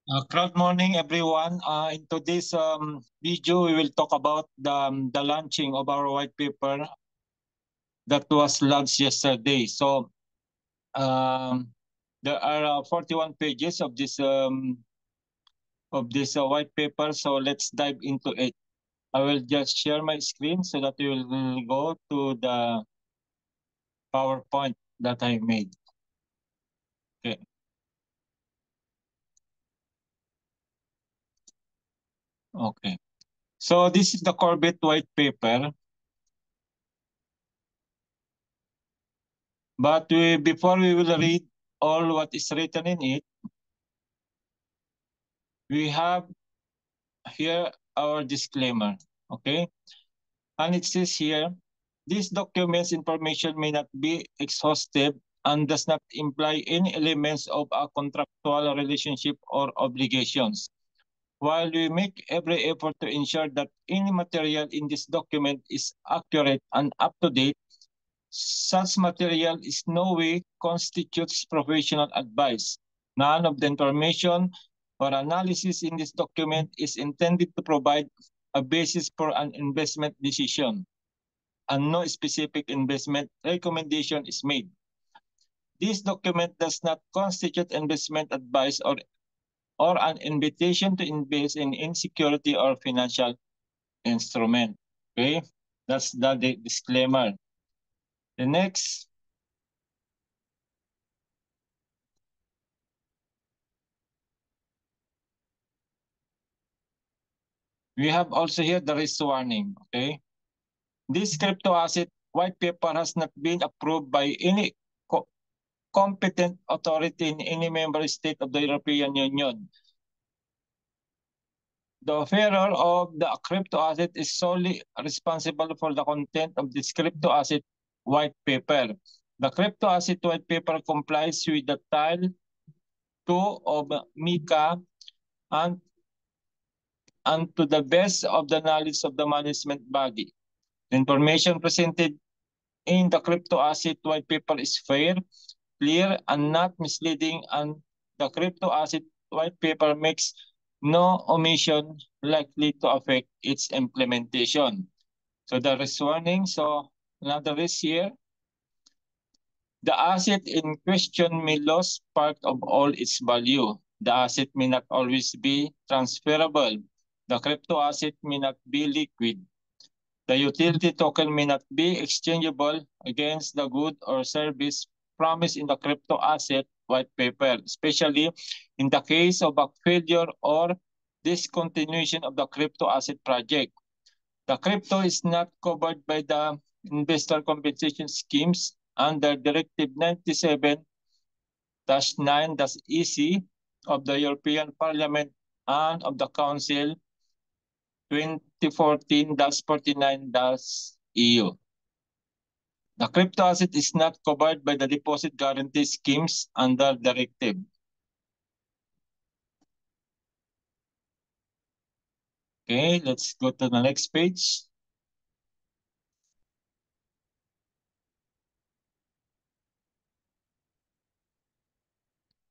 Good morning, everyone. In today's video, we will talk about the launching of our white paper that was launched yesterday. So there are 41 pages of this white paper. So let's dive into it. I will just share my screen so that we will go to the PowerPoint that I made. Okay. Okay. So this is the Corbett white paper. But before we will read all what is written in it, we have here our disclaimer, okay? And it says here, this document's information may not be exhaustive and does not imply any elements of a contractual relationship or obligations. While we make every effort to ensure that any material in this document is accurate and up to date, such material is no way constitutes professional advice. None of the information or analysis in this document is intended to provide a basis for an investment decision, and no specific investment recommendation is made. This document does not constitute investment advice or an invitation to invest in security or financial instrument. Okay, that's the disclaimer. The next, we have also here the risk warning. Okay, this crypto asset white paper has not been approved by any competent authority in any member state of the European Union. The offerer of the crypto asset is solely responsible for the content of this crypto asset white paper. The crypto asset white paper complies with the Title 2 of MiCA and, and to the best of the knowledge of the management body. The information presented in the crypto asset white paper is fair, clear, and not misleading, and the crypto asset white paper makes no omission likely to affect its implementation. So the risk warning, so another risk here, the asset in question may lose part of all its value. The asset may not always be transferable. The crypto asset may not be liquid. The utility token may not be exchangeable against the good or service promised in the crypto asset white paper, especially in the case of a failure or discontinuation of the crypto asset project. The crypto is not covered by the investor compensation schemes under Directive 97-9-EC of the European Parliament and of the Council 2014-49-EU. The crypto asset is not covered by the deposit guarantee schemes under Directive. Okay, let's go to the next page.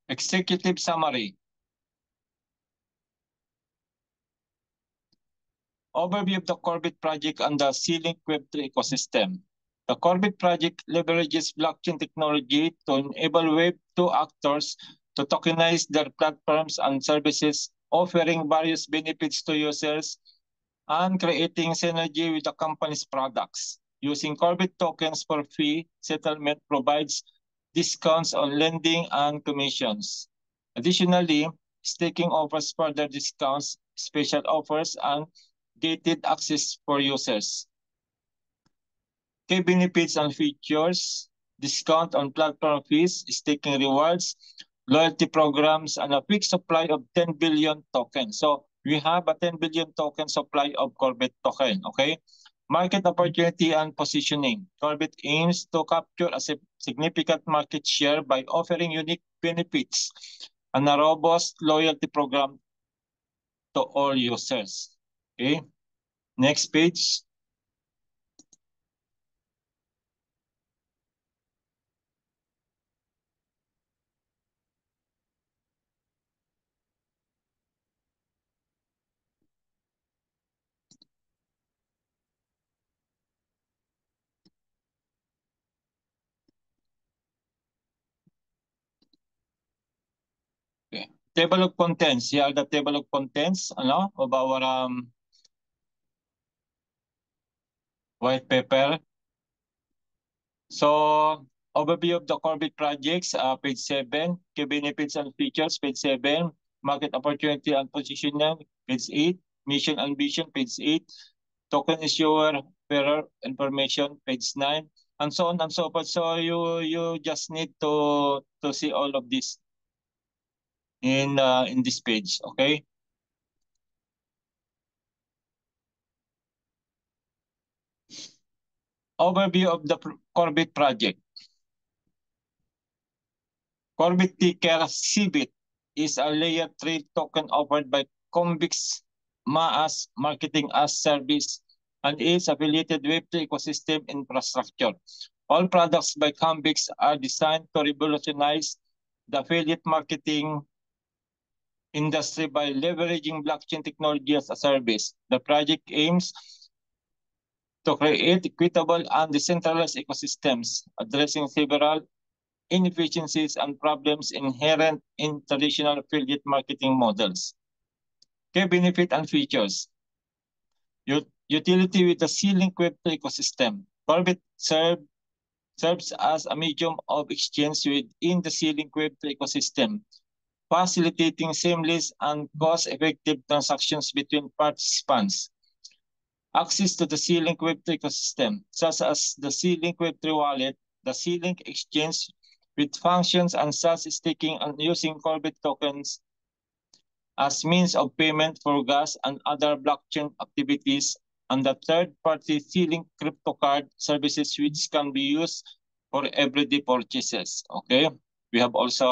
Executive summary. Overview of the Corbett project and the C-Link Web3 ecosystem. The Corbett project leverages blockchain technology to enable Web2 actors to tokenize their platforms and services, offering various benefits to users and creating synergy with the company's products. Using Corbett tokens for fee settlement provides discounts on lending and commissions. Additionally, staking offers further discounts, special offers, and gated access for users. Key benefits and features, discount on platform fees, staking rewards, loyalty programs, and a fixed supply of 10 billion tokens. So we have a 10 billion token supply of Corbett token, okay? Market opportunity and positioning. Corbett aims to capture a significant market share by offering unique benefits and a robust loyalty program to all users. Okay, next page. Table of contents. Here are the table of contents of our white paper. So, overview of the Corbett projects, page 7. Key benefits and features, page 7. Market opportunity and positioning, page 8. Mission and vision, page 8. Token issuer, bearer information, page 9. And so on and so forth. So you just need to see all of this in this page, okay? Overview of the Corbett project. Corbett ticker CBIT is a layer 3 token offered by Convix MAAS Marketing as Service and its affiliated Web3 ecosystem infrastructure. All products by Convix are designed to revolutionize the affiliate marketing industry by leveraging blockchain technology as a service. The project aims to create equitable and decentralized ecosystems, addressing several inefficiencies and problems inherent in traditional affiliate marketing models. Key benefit and features. Utility with the C-Link Web3 ecosystem. Corbett serves as a medium of exchange within the C-Link Web3 ecosystem, facilitating seamless and cost-effective transactions between participants. Access to the C-Link Web3 ecosystem, such as the C-Link Web3 wallet, the C-Link exchange with functions and SaaS staking and using Corbett tokens as means of payment for gas and other blockchain activities, and the third-party C-Link crypto card services which can be used for everyday purchases, okay? We have also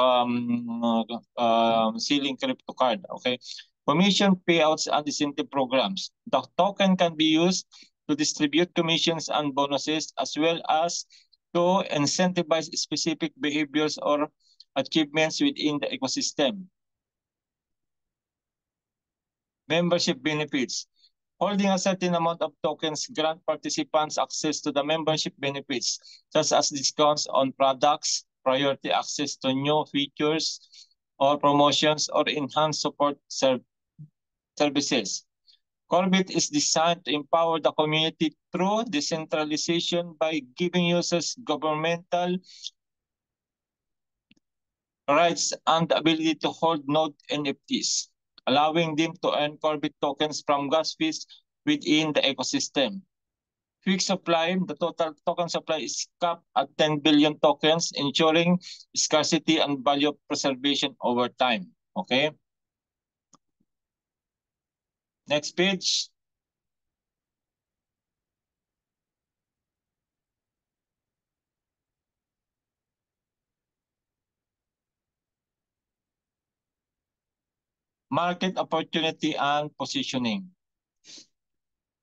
C-Link crypto card, okay? Commission payouts and incentive programs. The token can be used to distribute commissions and bonuses as well as to incentivize specific behaviors or achievements within the ecosystem. Membership benefits. Holding a certain amount of tokens grant participants access to the membership benefits, such as discounts on products, priority access to new features or promotions, or enhanced support services. Corbett is designed to empower the community through decentralization by giving users governmental rights and the ability to hold node NFTs, allowing them to earn Corbett tokens from gas fees within the ecosystem. Fixed supply, the total token supply is capped at 10 billion tokens, ensuring scarcity and value preservation over time. Okay. Next page. Market opportunity and positioning.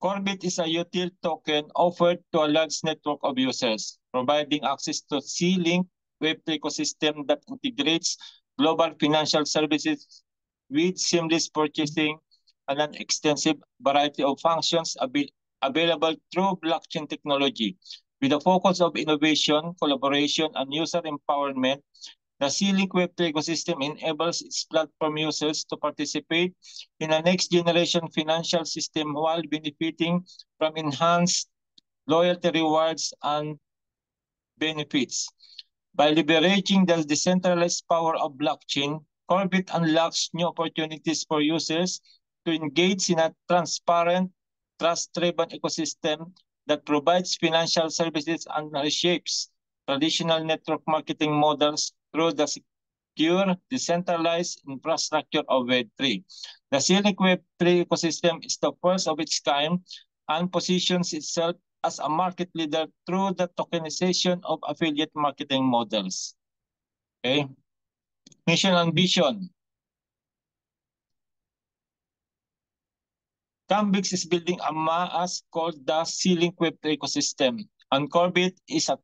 Corbett is a utility token offered to a large network of users, providing access to C-Link Web3 ecosystem that integrates global financial services with seamless purchasing and an extensive variety of functions available through blockchain technology. With a focus of innovation, collaboration, and user empowerment, the C-Link Web3 ecosystem enables its platform users to participate in a next-generation financial system while benefiting from enhanced loyalty rewards and benefits. By leveraging the decentralized power of blockchain, Corbett unlocks new opportunities for users to engage in a transparent, trust-driven ecosystem that provides financial services and reshapes traditional network marketing models through the secure, decentralized infrastructure of Web3. The C-Link Web3 ecosystem is the first of its kind and positions itself as a market leader through the tokenization of affiliate marketing models. Okay. Mission and vision. Convix is building a MAAS called the C-Link Web3 ecosystem, and Corbett is a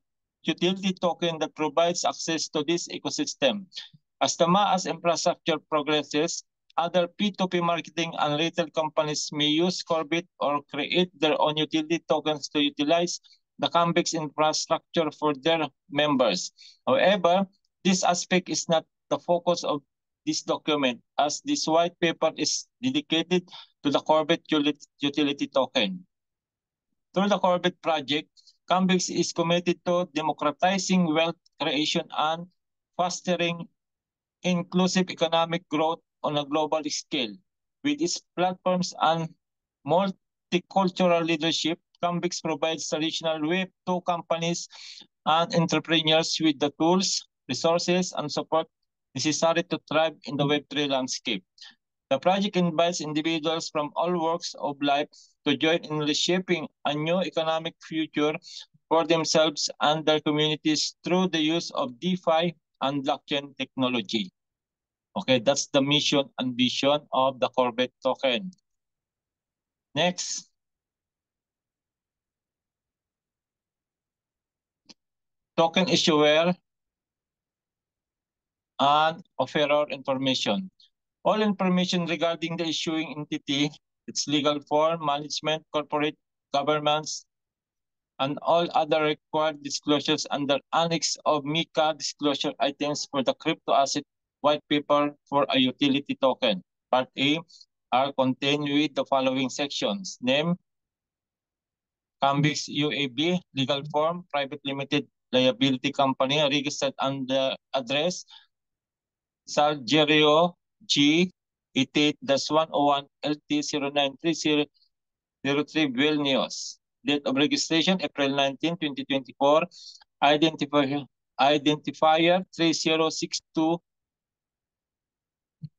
utility token that provides access to this ecosystem. As the MAAS infrastructure progresses, other P2P marketing and retail companies may use Corbett or create their own utility tokens to utilize the Convix infrastructure for their members. However, this aspect is not the focus of this document, as this white paper is dedicated to the Corbett utility token. Through the Corbett project, Cambix is committed to democratizing wealth creation and fostering inclusive economic growth on a global scale. With its platforms and multicultural leadership, Cambix provides traditional Web2 companies and entrepreneurs with the tools, resources, and support necessary to thrive in the Web3 landscape. The project invites individuals from all walks of life to join in reshaping a new economic future for themselves and their communities through the use of DeFi and blockchain technology. Okay, that's the mission and vision of the Corbett token. Next. Token issuer and offeror information. All information regarding the issuing entity, its legal form, management, corporate governance, and all other required disclosures under Annex of MiCA disclosure items for the crypto asset white paper for a utility token. Part A are contained with the following sections. Name, Cambix UAB, legal form, private limited liability company, registered under address, Salgerio G. 88-101 LT 093003 Vilnius. Date of registration, April 19, 2024. Identifier 3062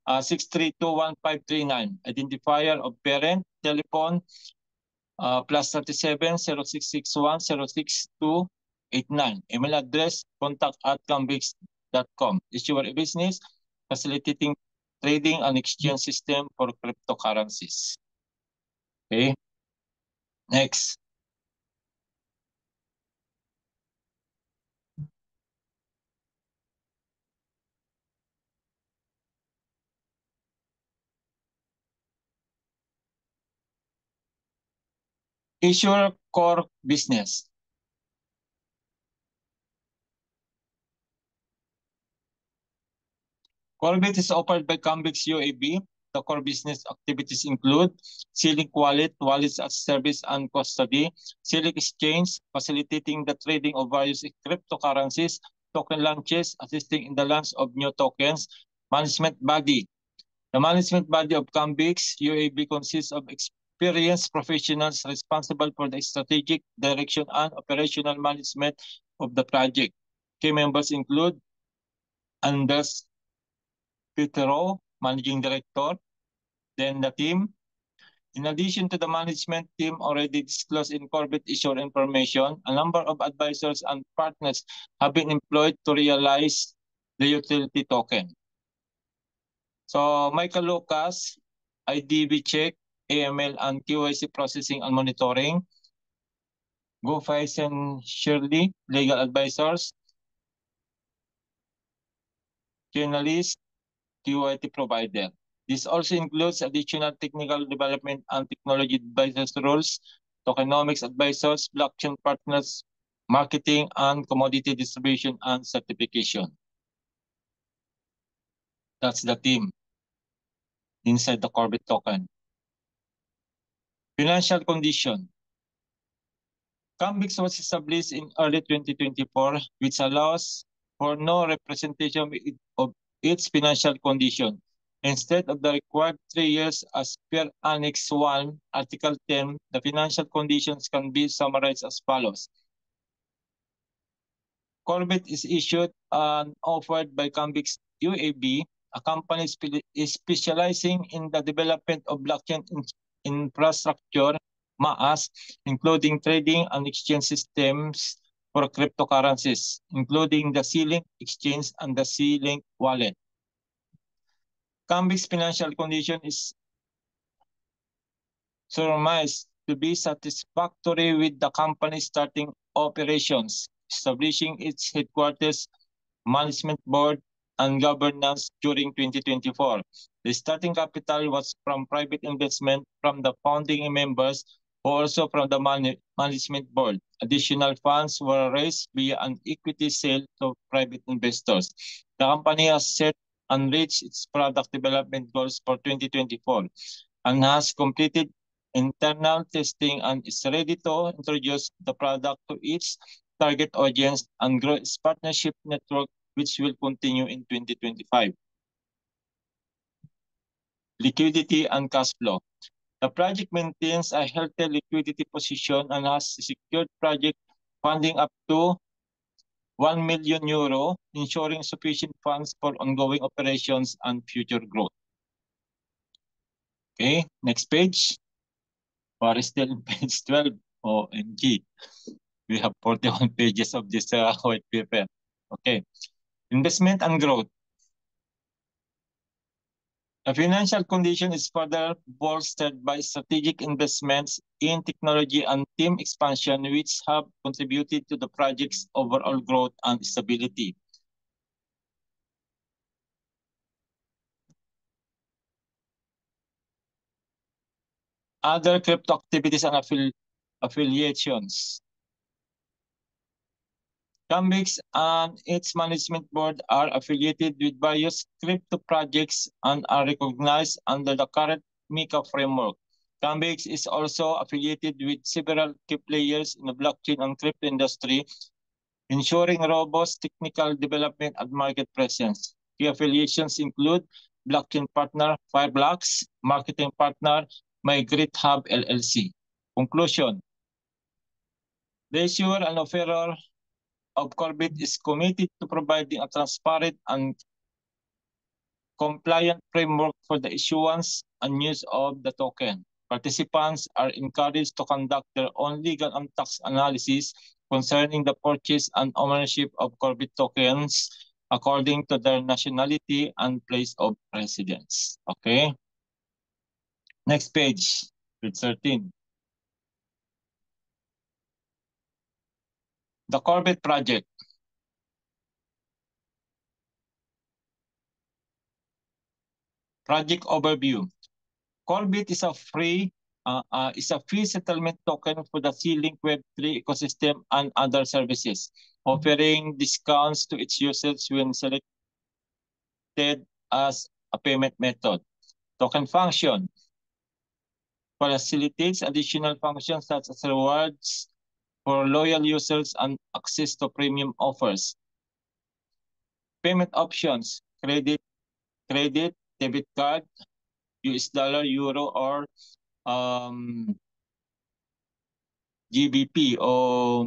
6321539. Identifier of parent, telephone, +37 0661 06289. Email address, contact@cambix.com. Issuer a business, facilitating trading and exchange system for cryptocurrencies. Okay. Next. Issuer core business. Corbett is offered by Cambix UAB. The core business activities include Silic Wallet, wallets as service and custody, Silic Exchange, facilitating the trading of various cryptocurrencies, token launches, assisting in the launch of new tokens, management body. The management body of Cambix UAB consists of experienced professionals responsible for the strategic direction and operational management of the project. Key members include Anders Pitero, Managing Director, then the team. In addition to the management team already disclosed in Corbett issuer information, a number of advisors and partners have been employed to realize the utility token. So Michael Lucas, IDB check, AML and KYC processing and monitoring. Gofeisen Shirley, legal advisors. Journalist, QIT provider. This also includes additional technical development and technology advisors roles, tokenomics advisors, blockchain partners, marketing and commodity distribution and certification. That's the team inside the Corbett token. Financial condition. Cambix was established in early 2024, which allows for no representation of its financial condition. Instead of the required 3 years as per Annex 1, Article 10, the financial conditions can be summarized as follows. Corbett is issued and offered by Cambix UAB, a company specializing in the development of blockchain infrastructure, MAAS, including trading and exchange systems for cryptocurrencies, including the C-Link exchange and the C-Link wallet. Cambix financial condition is surmised to be satisfactory with the company starting operations, establishing its headquarters, management board, and governance during 2024. The starting capital was from private investment from the founding members, also from the management board. Additional funds were raised via an equity sale to private investors. The company has set and reached its product development goals for 2024 and has completed internal testing and is ready to introduce the product to its target audience and grow its partnership network, which will continue in 2025. Liquidity and cash flow. The project maintains a healthy liquidity position and has secured project funding up to 1 million euro, ensuring sufficient funds for ongoing operations and future growth. Okay, next page. We're still in page 12. OMG. We have 41 pages of this white paper. Okay. Investment and growth. The financial condition is further bolstered by strategic investments in technology and team expansion, which have contributed to the project's overall growth and stability. Other crypto activities and affiliations. Cambix and its management board are affiliated with various crypto projects and are recognized under the current MiCA framework. Cambix is also affiliated with several key players in the blockchain and crypto industry, ensuring robust technical development and market presence. Key affiliations include blockchain partner Fireblocks, marketing partner MyGridHub LLC. Conclusion. The issuer and offerer of Corbit is committed to providing a transparent and compliant framework for the issuance and use of the token. Participants are encouraged to conduct their own legal and tax analysis concerning the purchase and ownership of Corbit tokens according to their nationality and place of residence. Okay. Next page, page 13. The Corbit project. Project overview. Corbit is a free settlement token for the C-Link Web3 ecosystem and other services, offering discounts to its users when selected as a payment method. Token function facilitates additional functions such as rewards for loyal users and access to premium offers. Payment options, credit, debit card, US dollar, euro, or GBP or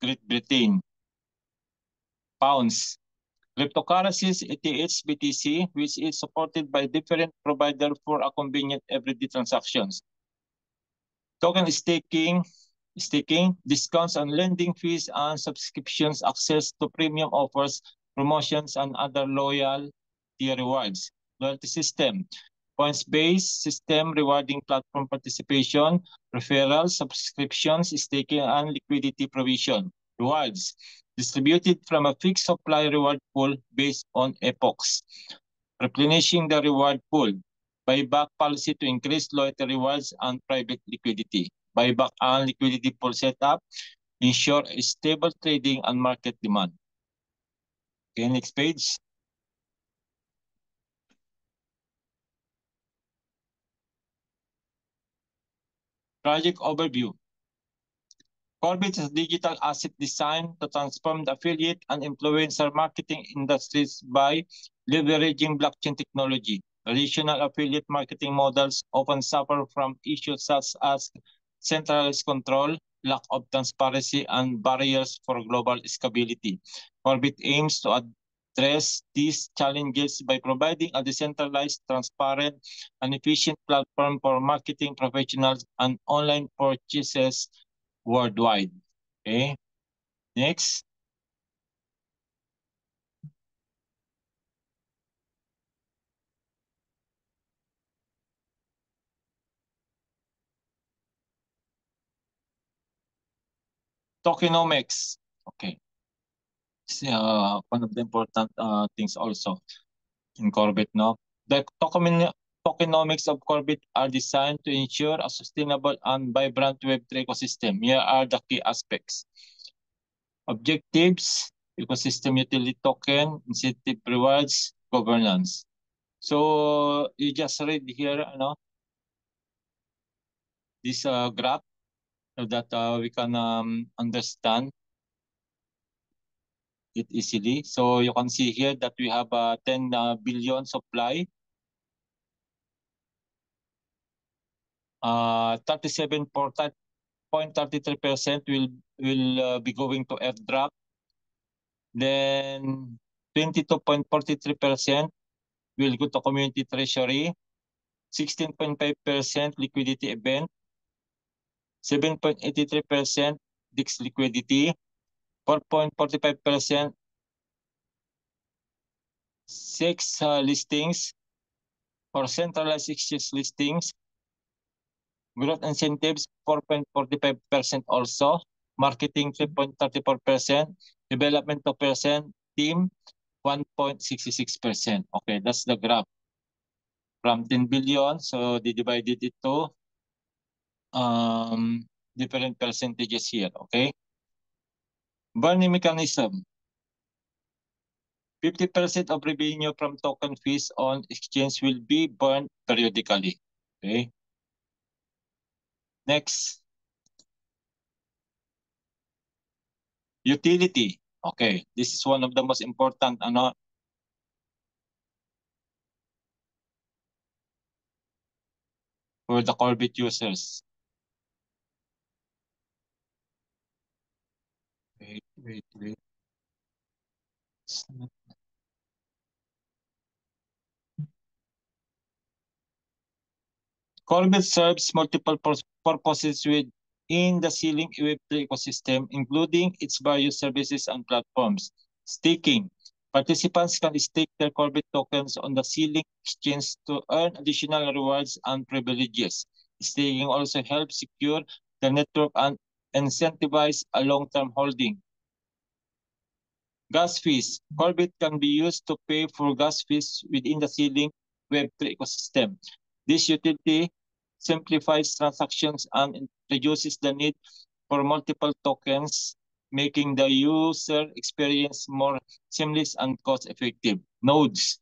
Great Britain, pounds. Cryptocurrencies, ETH, BTC, which is supported by different providers for a convenient everyday transactions. Token staking, discounts on lending fees and subscriptions, access to premium offers, promotions, and other loyalty rewards. Loyalty system, points-based system rewarding platform participation, referrals, subscriptions, staking, and liquidity provision. Rewards, distributed from a fixed supply reward pool based on epochs. Replenishing the reward pool. Buyback policy to increase loyalty rewards and private liquidity. Buyback and liquidity pool setup ensure stable trading and market demand. Okay, next page. Project overview. Corbit is a digital asset designed to transform the affiliate and influencer marketing industries by leveraging blockchain technology. Traditional affiliate marketing models often suffer from issues such as centralized control, lack of transparency, and barriers for global scalability. Corbit aims to address these challenges by providing a decentralized, transparent, and efficient platform for marketing professionals and online purchases worldwide. Okay, next. Tokenomics. Okay. It's, one of the important things also in Corbit, no? The tokenomics of Corbit are designed to ensure a sustainable and vibrant Web3 ecosystem. Here are the key aspects. Objectives, ecosystem utility token, incentive rewards, governance. So you just read here, this graph so that we can understand it easily. So you can see here that we have 10 billion supply. 37.33% will be going to airdrop. Then 22.43% will go to community treasury. 16.5% liquidity event. 7.83% DIX liquidity. 4.45% SEX listings or centralized exchange listings. Growth incentives 4.45% also. Marketing 3.34%. Development 2%. Team 1.66%. Okay, that's the graph. From 10 billion, so they divided it to different percentages here, okay? Burning mechanism. 50% of revenue from token fees on exchange will be burned periodically, okay? Next. Utility. Okay, this is one of the most important for the Corbit users. Wait. Corbit serves multiple purposes within the Ceiling Web3 ecosystem, including its various services and platforms. Staking. Participants can stake their Corbit tokens on the Ceiling exchange to earn additional rewards and privileges. Staking also helps secure the network and incentivize a long-term holding. Gas fees. Corbit can be used to pay for gas fees within the Ceiling Web3 ecosystem. This utility simplifies transactions and reduces the need for multiple tokens, making the user experience more seamless and cost-effective. Nodes.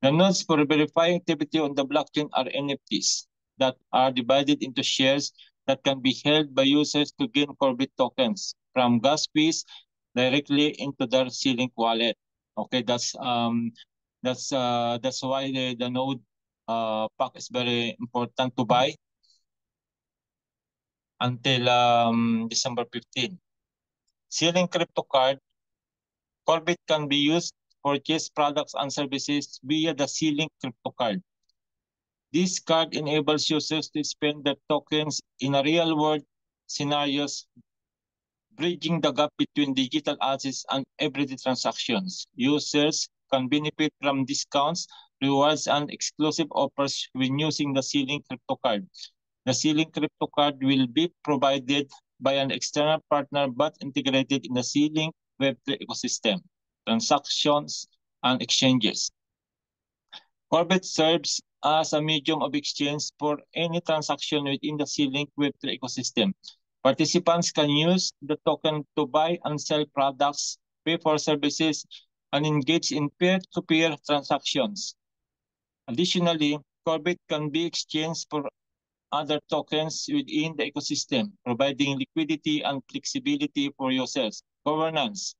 The nodes for verifying activity on the blockchain are NFTs that are divided into shares that can be held by users to gain Corbit tokens from gas fees directly into their Ceiling wallet. Okay, that's why the node pack is very important to buy until December 15. Ceiling crypto card. Corbit can be used to purchase products and services via the Ceiling crypto card. This card enables users to spend their tokens in a real-world scenarios, bridging the gap between digital assets and everyday transactions. Users can benefit from discounts, rewards, and exclusive offers when using the Ceiling crypto card. The Ceiling crypto card will be provided by an external partner but integrated in the Ceiling Web3 ecosystem, transactions, and exchanges. Corbit serves as a medium of exchange for any transaction within the Ceiling Web3 ecosystem. Participants can use the token to buy and sell products, pay for services, and engage in peer-to-peer transactions. Additionally, Corbit can be exchanged for other tokens within the ecosystem, providing liquidity and flexibility for users. Governance.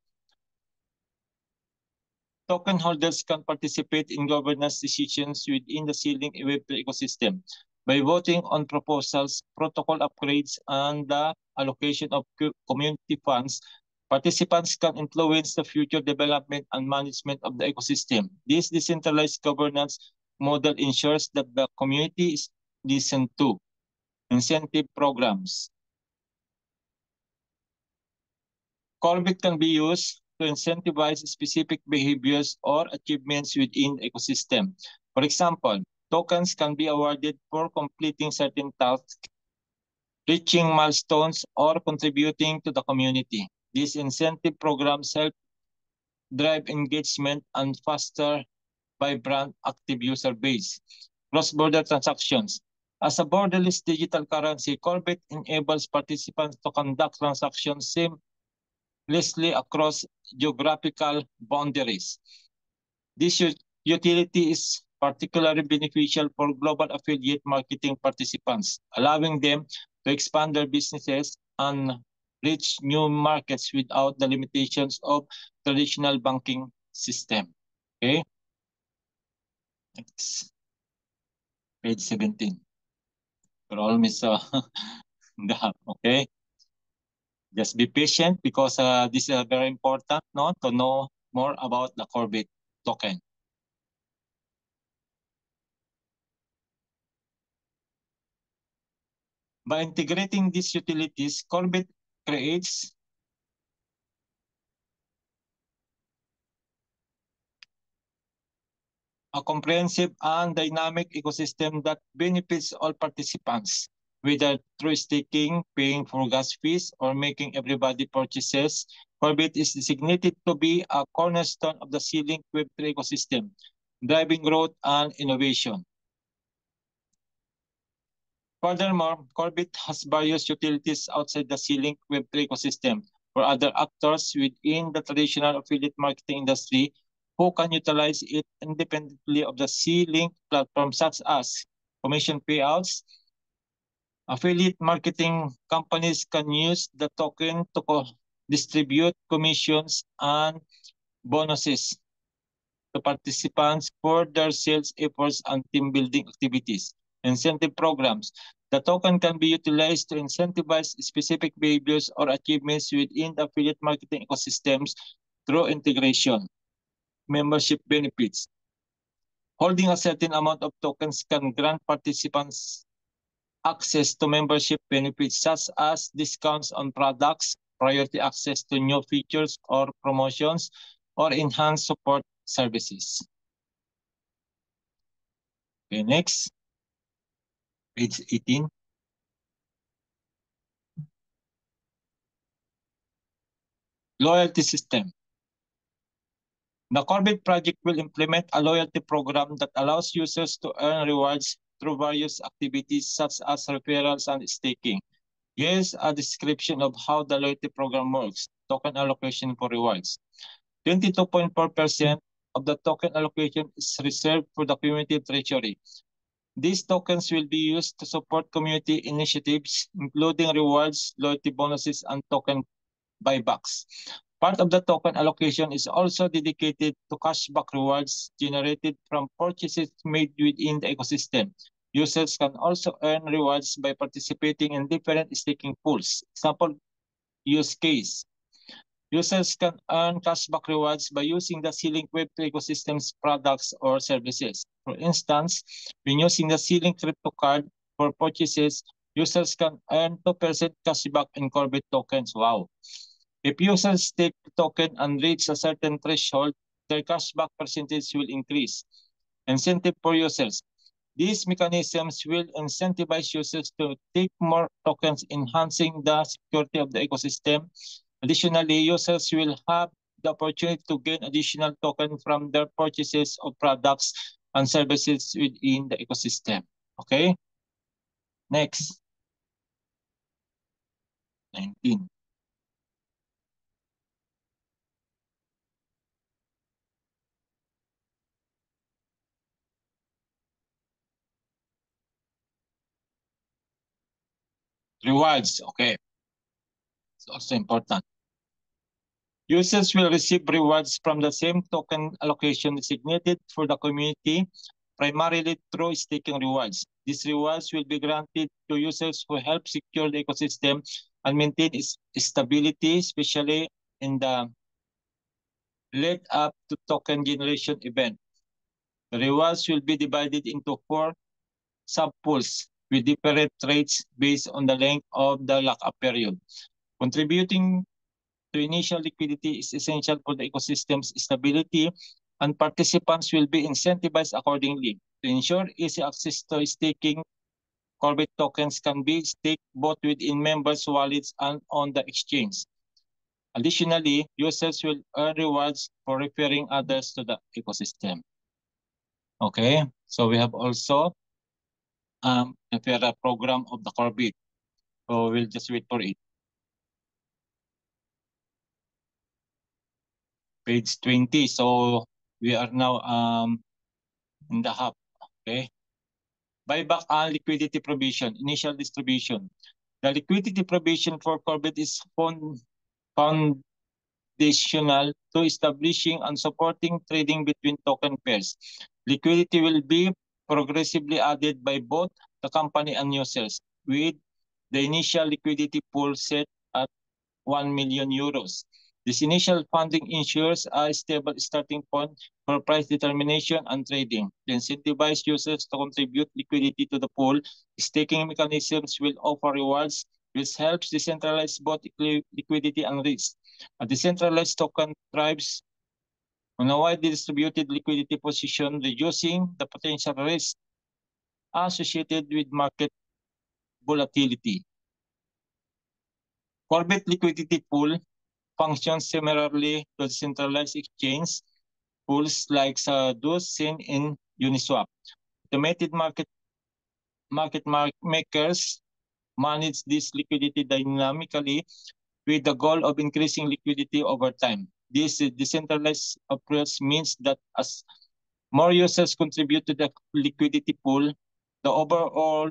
Token holders can participate in governance decisions within the Ceiling Web3 ecosystem by voting on proposals, protocol upgrades, and the allocation of community funds. Participants can influence the future development and management of the ecosystem. This decentralized governance model ensures that the community is listened to. Incentive programs. Corbit can be used to incentivize specific behaviors or achievements within the ecosystem. For example, tokens can be awarded for completing certain tasks, reaching milestones, or contributing to the community. These incentive programs help drive engagement and foster vibrant, active user base. Cross-border transactions. As a borderless digital currency, Corbit enables participants to conduct transactions seamlessly across geographical boundaries. This utility is particularly beneficial for global affiliate marketing participants, allowing them to expand their businesses and reach new markets without the limitations of traditional banking system. Okay. Next. Page 17. We're almost done. Okay. Just be patient because this is very important, no, to know more about the Corbit token. By integrating these utilities, Corbit creates a comprehensive and dynamic ecosystem that benefits all participants, whether through staking, paying for gas fees, or making everybody purchases. Corbit is designated to be a cornerstone of the C-Link Web3 ecosystem, driving growth and innovation. Furthermore, Corbit has various utilities outside the C-Link Web3 ecosystem for other actors within the traditional affiliate marketing industry who can utilize it independently of the C-Link platform, such as commission payouts. Affiliate marketing companies can use the token to distribute commissions and bonuses to participants for their sales efforts and team building activities. Incentive programs. The token can be utilized to incentivize specific behaviors or achievements within the affiliate marketing ecosystems through integration. Membership benefits. Holding a certain amount of tokens can grant participants access to membership benefits such as discounts on products, priority access to new features or promotions, or enhanced support services. Okay, next. Page 18. Loyalty system. The Corbit project will implement a loyalty program that allows users to earn rewards through various activities such as referrals and staking. Here's a description of how the loyalty program works. Token allocation for rewards. 22.4% of the token allocation is reserved for the community treasury. These tokens will be used to support community initiatives, including rewards, loyalty bonuses, and token buybacks. Part of the token allocation is also dedicated to cashback rewards generated from purchases made within the ecosystem. Users can also earn rewards by participating in different staking pools. Example use case. Users can earn cashback rewards by using the C-Link Web3 ecosystem's products or services. For instance, when using the C-Link crypto card for purchases, users can earn 2% cashback in Corbit tokens. Wow. If users stake the token and reach a certain threshold, their cashback percentage will increase. Incentive for users. These mechanisms will incentivize users to take more tokens, enhancing the security of the ecosystem. Additionally, users will have the opportunity to gain additional tokens from their purchases of products and services within the ecosystem. Okay? Next. 19. Rewards. Okay. It's also important. Users will receive rewards from the same token allocation designated for the community, primarily through staking rewards. These rewards will be granted to users who help secure the ecosystem and maintain its stability, especially in the lead up to token generation event. The rewards will be divided into 4 sub-pools with different rates based on the length of the lockup period. Contributing to initial liquidity is essential for the ecosystem's stability, and participants will be incentivized accordingly. To ensure easy access to staking, Corbit tokens can be staked both within members' wallets and on the exchange. Additionally, users will earn rewards for referring others to the ecosystem. Okay, so we have also referral program of the Corbit. So we'll just wait for it. Page 20. So we are now in the hub. Okay. Buyback and liquidity provision, initial distribution. The liquidity provision for Corbett is foundational to establishing and supporting trading between token pairs. Liquidity will be progressively added by both the company and users, with the initial liquidity pool set at 1 million euros. This initial funding ensures a stable starting point for price determination and trading. To incentivize users to contribute liquidity to the pool, staking mechanisms will offer rewards, which helps decentralize both liquidity and risk. A decentralized token thrives on a widely distributed liquidity position, reducing the potential risk associated with market volatility. Corbett liquidity pool functions similarly to decentralized exchange pools like those seen in Uniswap. Automated makers manage this liquidity dynamically with the goal of increasing liquidity over time. This decentralized approach means that as more users contribute to the liquidity pool, the overall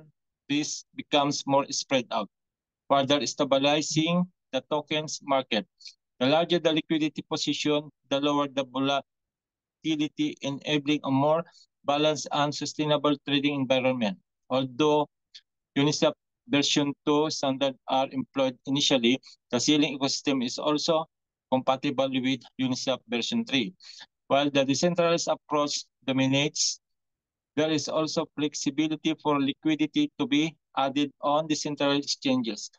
risk becomes more spread out, further stabilizing the tokens market. The larger the liquidity position, the lower the volatility, enabling a more balanced and sustainable trading environment. Although Uniswap version 2 standards are employed initially, the ceiling ecosystem is also compatible with Uniswap version 3. While the decentralized approach dominates, there is also flexibility for liquidity to be added on decentralized exchanges,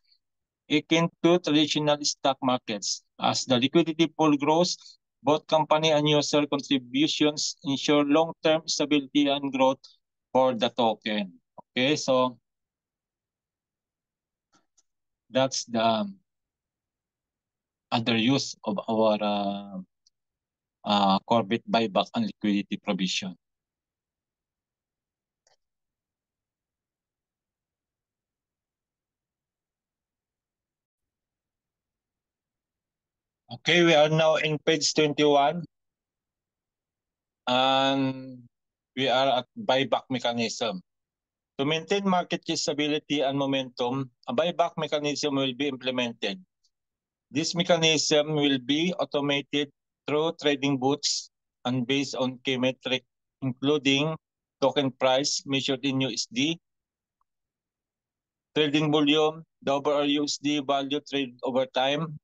akin to traditional stock markets. As the liquidity pool grows, both company and user contributions ensure long-term stability and growth for the token. Okay, so that's the other use of our Corbett buyback and liquidity provision. Okay, we are now in page 21. And we are at buyback mechanism. To maintain market stability and momentum, a buyback mechanism will be implemented. This mechanism will be automated through trading boots and based on key metrics, including token price measured in USD, trading volume, the overall USD value traded over time,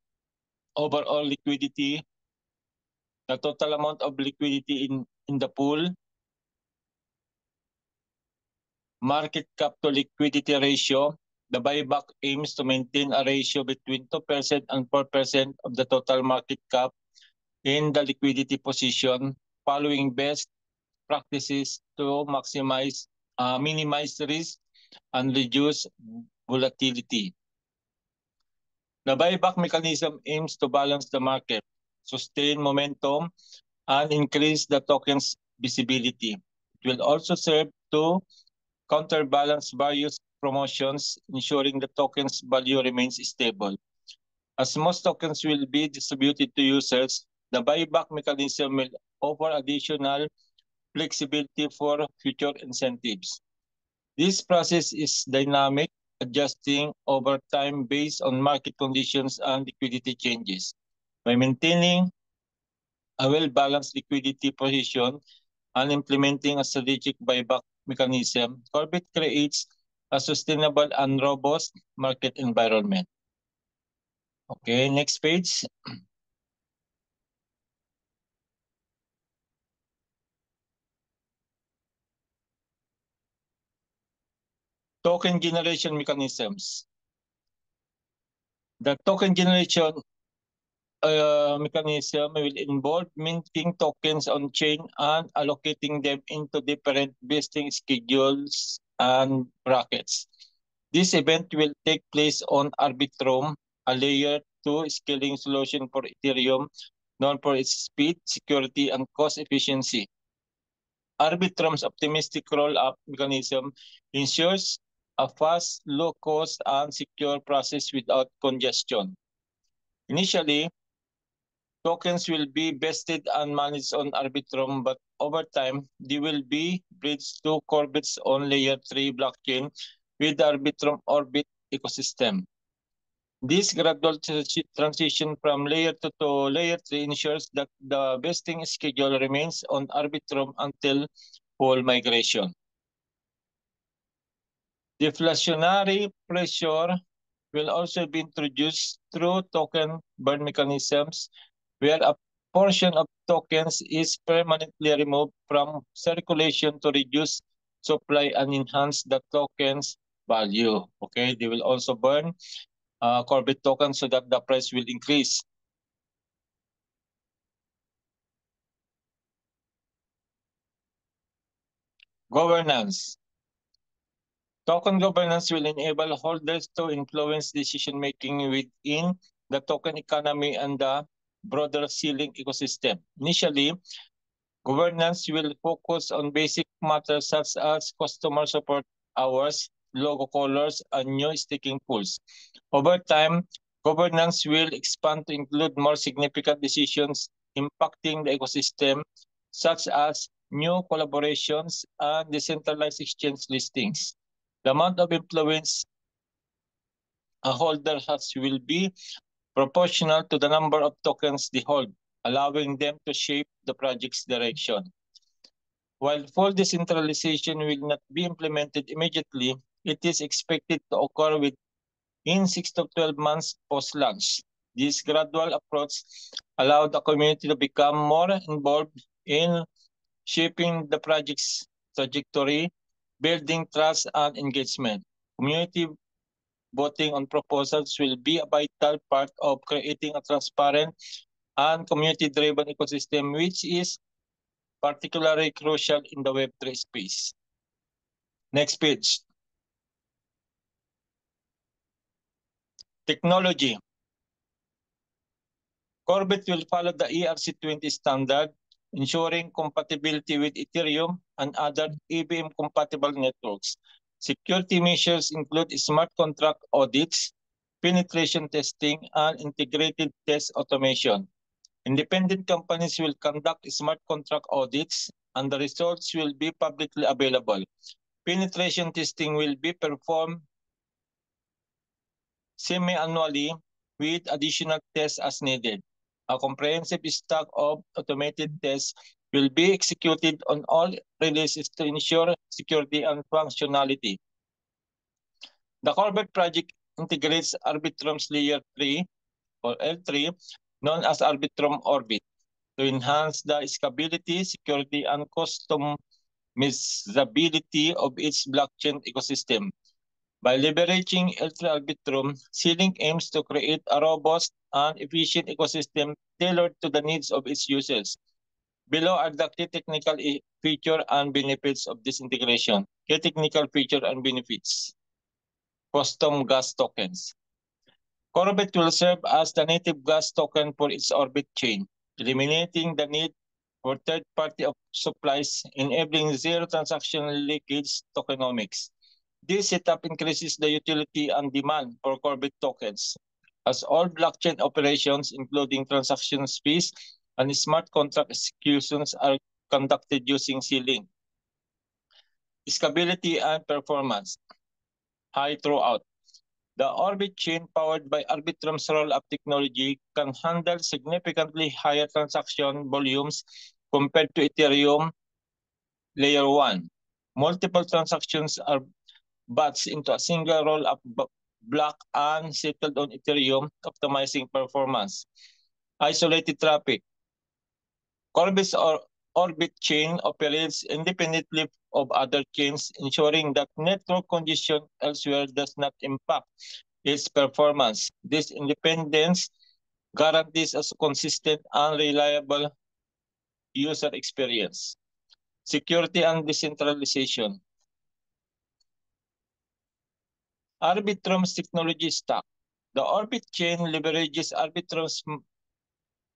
overall liquidity, the total amount of liquidity in the pool, market cap to liquidity ratio. The buyback aims to maintain a ratio between 2% and 4% of the total market cap in the liquidity position, following best practices to minimize risk and reduce volatility. The buyback mechanism aims to balance the market, sustain momentum, and increase the token's visibility. It will also serve to counterbalance various promotions, ensuring the token's value remains stable. As most tokens will be distributed to users, the buyback mechanism will offer additional flexibility for future incentives. This process is dynamic, adjusting over time based on market conditions and liquidity changes. By maintaining a well-balanced liquidity position and implementing a strategic buyback mechanism, Corbett creates a sustainable and robust market environment. Okay, next page. Token generation mechanisms. The token generation mechanism will involve minting tokens on chain and allocating them into different vesting schedules and brackets. This event will take place on Arbitrum, a layer 2 scaling solution for Ethereum, known for its speed, security, and cost efficiency. Arbitrum's optimistic roll-up mechanism ensures a fast, low-cost, and secure process without congestion. Initially, tokens will be vested and managed on Arbitrum, but over time, they will be bridged to Corbit's own Layer 3 blockchain with the Arbitrum Orbit ecosystem. This gradual transition from Layer 2 to Layer 3 ensures that the vesting schedule remains on Arbitrum until full migration. Deflationary pressure will also be introduced through token burn mechanisms, where a portion of tokens is permanently removed from circulation to reduce supply and enhance the token's value. Okay, they will also burn Corbit tokens so that the price will increase. Governance. Token governance will enable holders to influence decision-making within the token economy and the broader ceiling ecosystem. Initially, governance will focus on basic matters such as customer support hours, logo colors, and new staking pools. Over time, governance will expand to include more significant decisions impacting the ecosystem, such as new collaborations and decentralized exchange listings. The amount of influence a holder has will be proportional to the number of tokens they hold, allowing them to shape the project's direction. While full decentralization will not be implemented immediately, it is expected to occur within 6 to 12 months post-launch. This gradual approach allowed the community to become more involved in shaping the project's trajectory, building trust and engagement. Community voting on proposals will be a vital part of creating a transparent and community-driven ecosystem, which is particularly crucial in the Web3 space. Next page. Technology. Corbit will follow the ERC20 standard, ensuring compatibility with Ethereum and other EVM-compatible networks. Security measures include smart contract audits, penetration testing, and integrated test automation. Independent companies will conduct smart contract audits, and the results will be publicly available. Penetration testing will be performed semi-annually with additional tests as needed. A comprehensive stack of automated tests will be executed on all releases to ensure security and functionality. The Corbit project integrates Arbitrum's Layer 3 or L3, known as Arbitrum Orbit, to enhance the scalability, security, and customizability of its blockchain ecosystem. By leveraging L3 Arbitrum, Sealink aims to create a robust and efficient ecosystem tailored to the needs of its users. Below are the key technical features and benefits of this integration. Key technical features and benefits. Custom gas tokens. Corbit will serve as the native gas token for its Orbit chain, eliminating the need for third-party supplies, enabling zero transaction leakage tokenomics. This setup increases the utility and demand for Corbit tokens, as all blockchain operations, including transaction fees and smart contract executions, are conducted using Sealink. Scalability and performance. High throughput. The Orbit chain, powered by Arbitrum's roll-up technology, can handle significantly higher transaction volumes compared to Ethereum Layer 1. Multiple transactions are batched into a single roll-up block and settled on Ethereum, optimizing performance. Isolated traffic. Corbit's Orbit chain operates independently of other chains, ensuring that network congestion elsewhere does not impact its performance. This independence guarantees a consistent and reliable user experience. Security and decentralization. Arbitrum's technology stack. The Orbit chain leverages Arbitrum's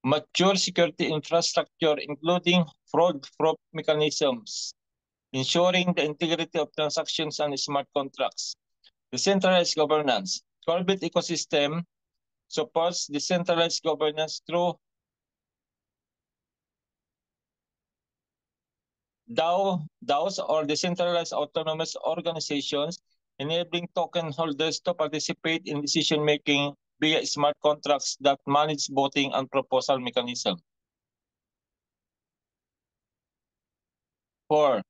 mature security infrastructure, including fraud-proof mechanisms, ensuring the integrity of transactions and smart contracts. Decentralized governance. Corbit ecosystem supports decentralized governance through DAOs or decentralized autonomous organizations, enabling token holders to participate in decision-making via smart contracts that manage voting and proposal mechanism. 4.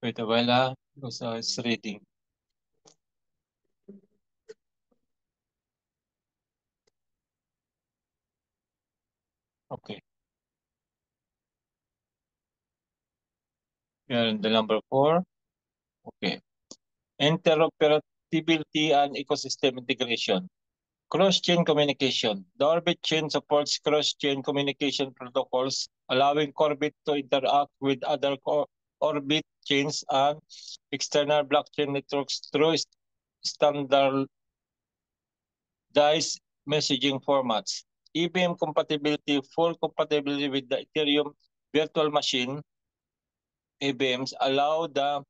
Wait a while, because it's reading. Okay. And the number 4. Okay. Interoperability and ecosystem integration. Cross-chain communication. The Orbit chain supports cross-chain communication protocols, allowing Corbit to interact with other Orbit chains and external blockchain networks through standardized messaging formats. EVM compatibility, full compatibility with the Ethereum virtual machine, EVMs, allow the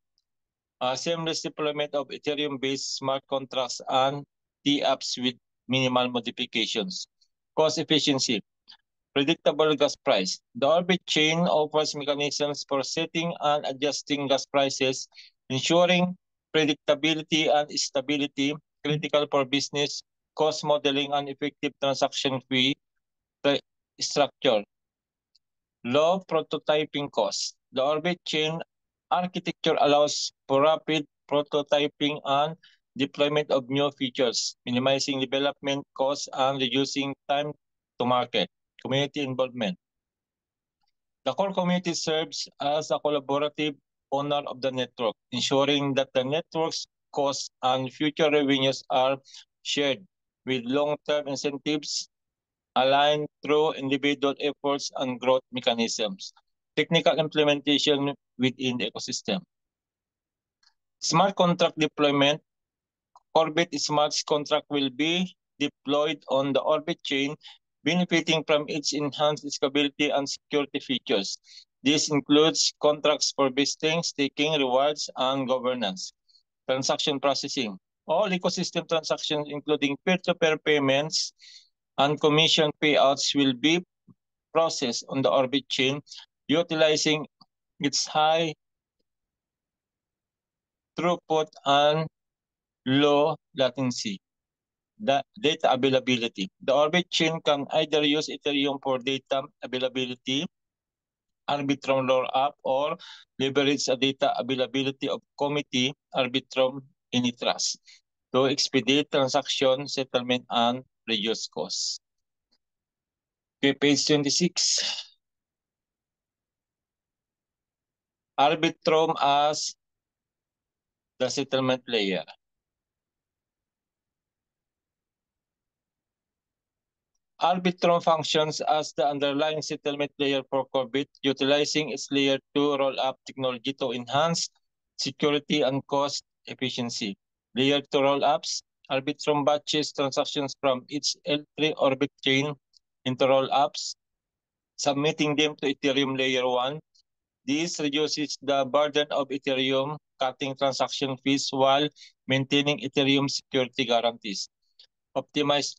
seamless deployment of Ethereum-based smart contracts and DApps with minimal modifications. Cost efficiency, predictable gas price. The Orbit chain offers mechanisms for setting and adjusting gas prices, ensuring predictability and stability, critical for business, cost modeling, and effective transaction fee structure. Low prototyping costs. The Orbit chain architecture allows for rapid prototyping and deployment of new features, minimizing development costs and reducing time to market. Community involvement. The core community serves as a collaborative owner of the network, ensuring that the network's costs and future revenues are shared with long-term incentives aligned through individual efforts and growth mechanisms. Technical implementation within the ecosystem. Smart contract deployment. Orbit smart contract will be deployed on the Orbit chain, benefiting from its enhanced scalability and security features. This includes contracts for vesting, staking, rewards, and governance. Transaction processing. All ecosystem transactions, including peer-to-peer payments and commission payouts, will be processed on the Orbit chain, utilizing its high throughput and low latency. The data availability. The Orbit chain can either use Ethereum for data availability, Arbitrum rollup, or leverage the data availability of committee Arbitrum Unitrust to expedite transaction settlement and reduce costs. Okay, page 26. Arbitrum as the settlement layer. Arbitrum functions as the underlying settlement layer for Corbit, utilizing its Layer 2 rollup technology to enhance security and cost efficiency. Layer 2 rollups. Arbitrum batches transactions from its L3 Orbit chain into rollups, submitting them to Ethereum Layer 1. This reduces the burden of Ethereum, cutting transaction fees while maintaining Ethereum security guarantees. Optimized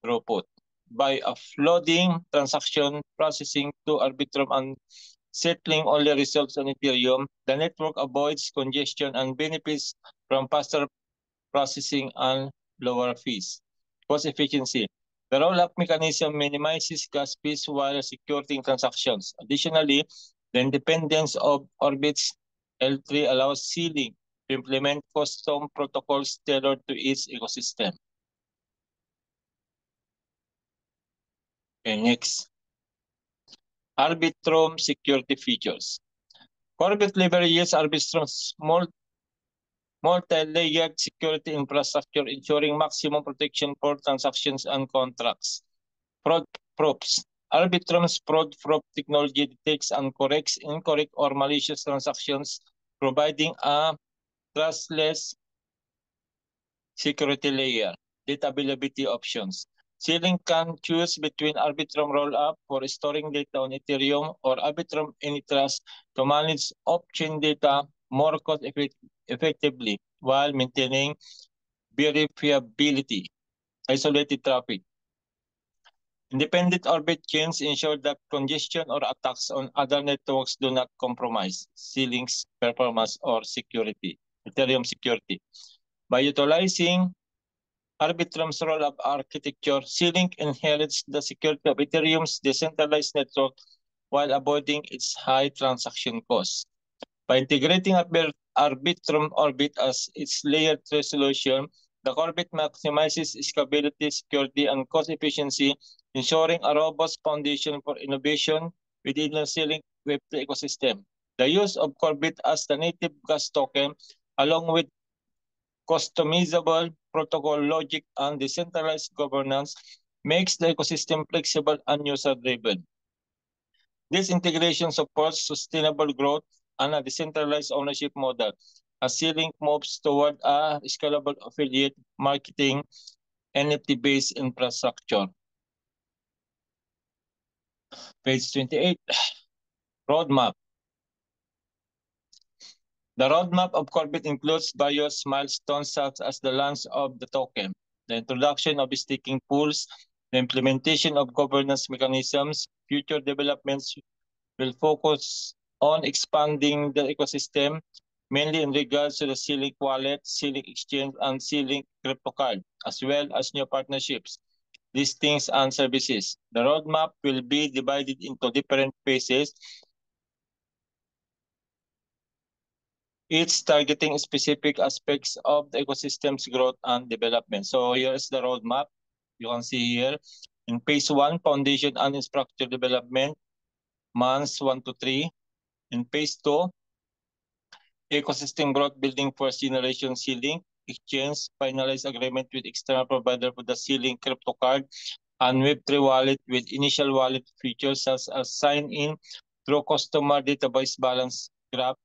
throughput. By offloading transaction processing to Arbitrum and settling only results on Ethereum, the network avoids congestion and benefits from faster processing and lower fees. Cost efficiency. The rollup mechanism minimizes gas fees while securing transactions. Additionally, the independence of Orbit's L3 allows Sealing to implement custom protocols tailored to its ecosystem. Okay, next. Arbitrum security features. Corbit leverages Arbitrum's multi-layered security infrastructure, ensuring maximum protection for transactions and contracts. Fraud proofs. Arbitrum's fraud technology detects and corrects incorrect or malicious transactions, providing a trustless security layer. Data availability options. Sealing can choose between Arbitrum Rollup for storing data on Ethereum or Arbitrum AnyTrust to manage off-chain data more cost-effectively while maintaining verifiability. Isolated traffic. Independent orbit chains ensure that congestion or attacks on other networks do not compromise Sealing's performance or security, Ethereum security. By utilizing Arbitrum's rollup architecture, Sealing inherits the security of Ethereum's decentralized network while avoiding its high transaction costs. By integrating Arbitrum Orbit as its layered solution, the Orbit maximizes scalability, security, and cost efficiency, ensuring a robust foundation for innovation within the Sealing Web3 ecosystem. The use of Corbit as the native gas token, along with customizable protocol logic and decentralized governance, makes the ecosystem flexible and user-driven. This integration supports sustainable growth and a decentralized ownership model as Sealink moves toward a scalable affiliate marketing NFT-based infrastructure. Page 28, roadmap. The roadmap of Corbit includes various milestones such as the launch of the token, the introduction of staking pools, the implementation of governance mechanisms. Future developments will focus on expanding the ecosystem, mainly in regards to the Sealink wallet, Sealink exchange, and Sealink crypto card, as well as new partnerships, listings, and services. The roadmap will be divided into different phases, each targeting specific aspects of the ecosystem's growth and development. So here's the roadmap. You can see here. In phase 1, foundation and infrastructure development, months 1 to 3. In phase 2, ecosystem growth building first generation Sealink exchange, finalize agreement with external provider for the Sealink crypto card, and Web3 wallet with initial wallet features such as sign-in through customer database balance graph,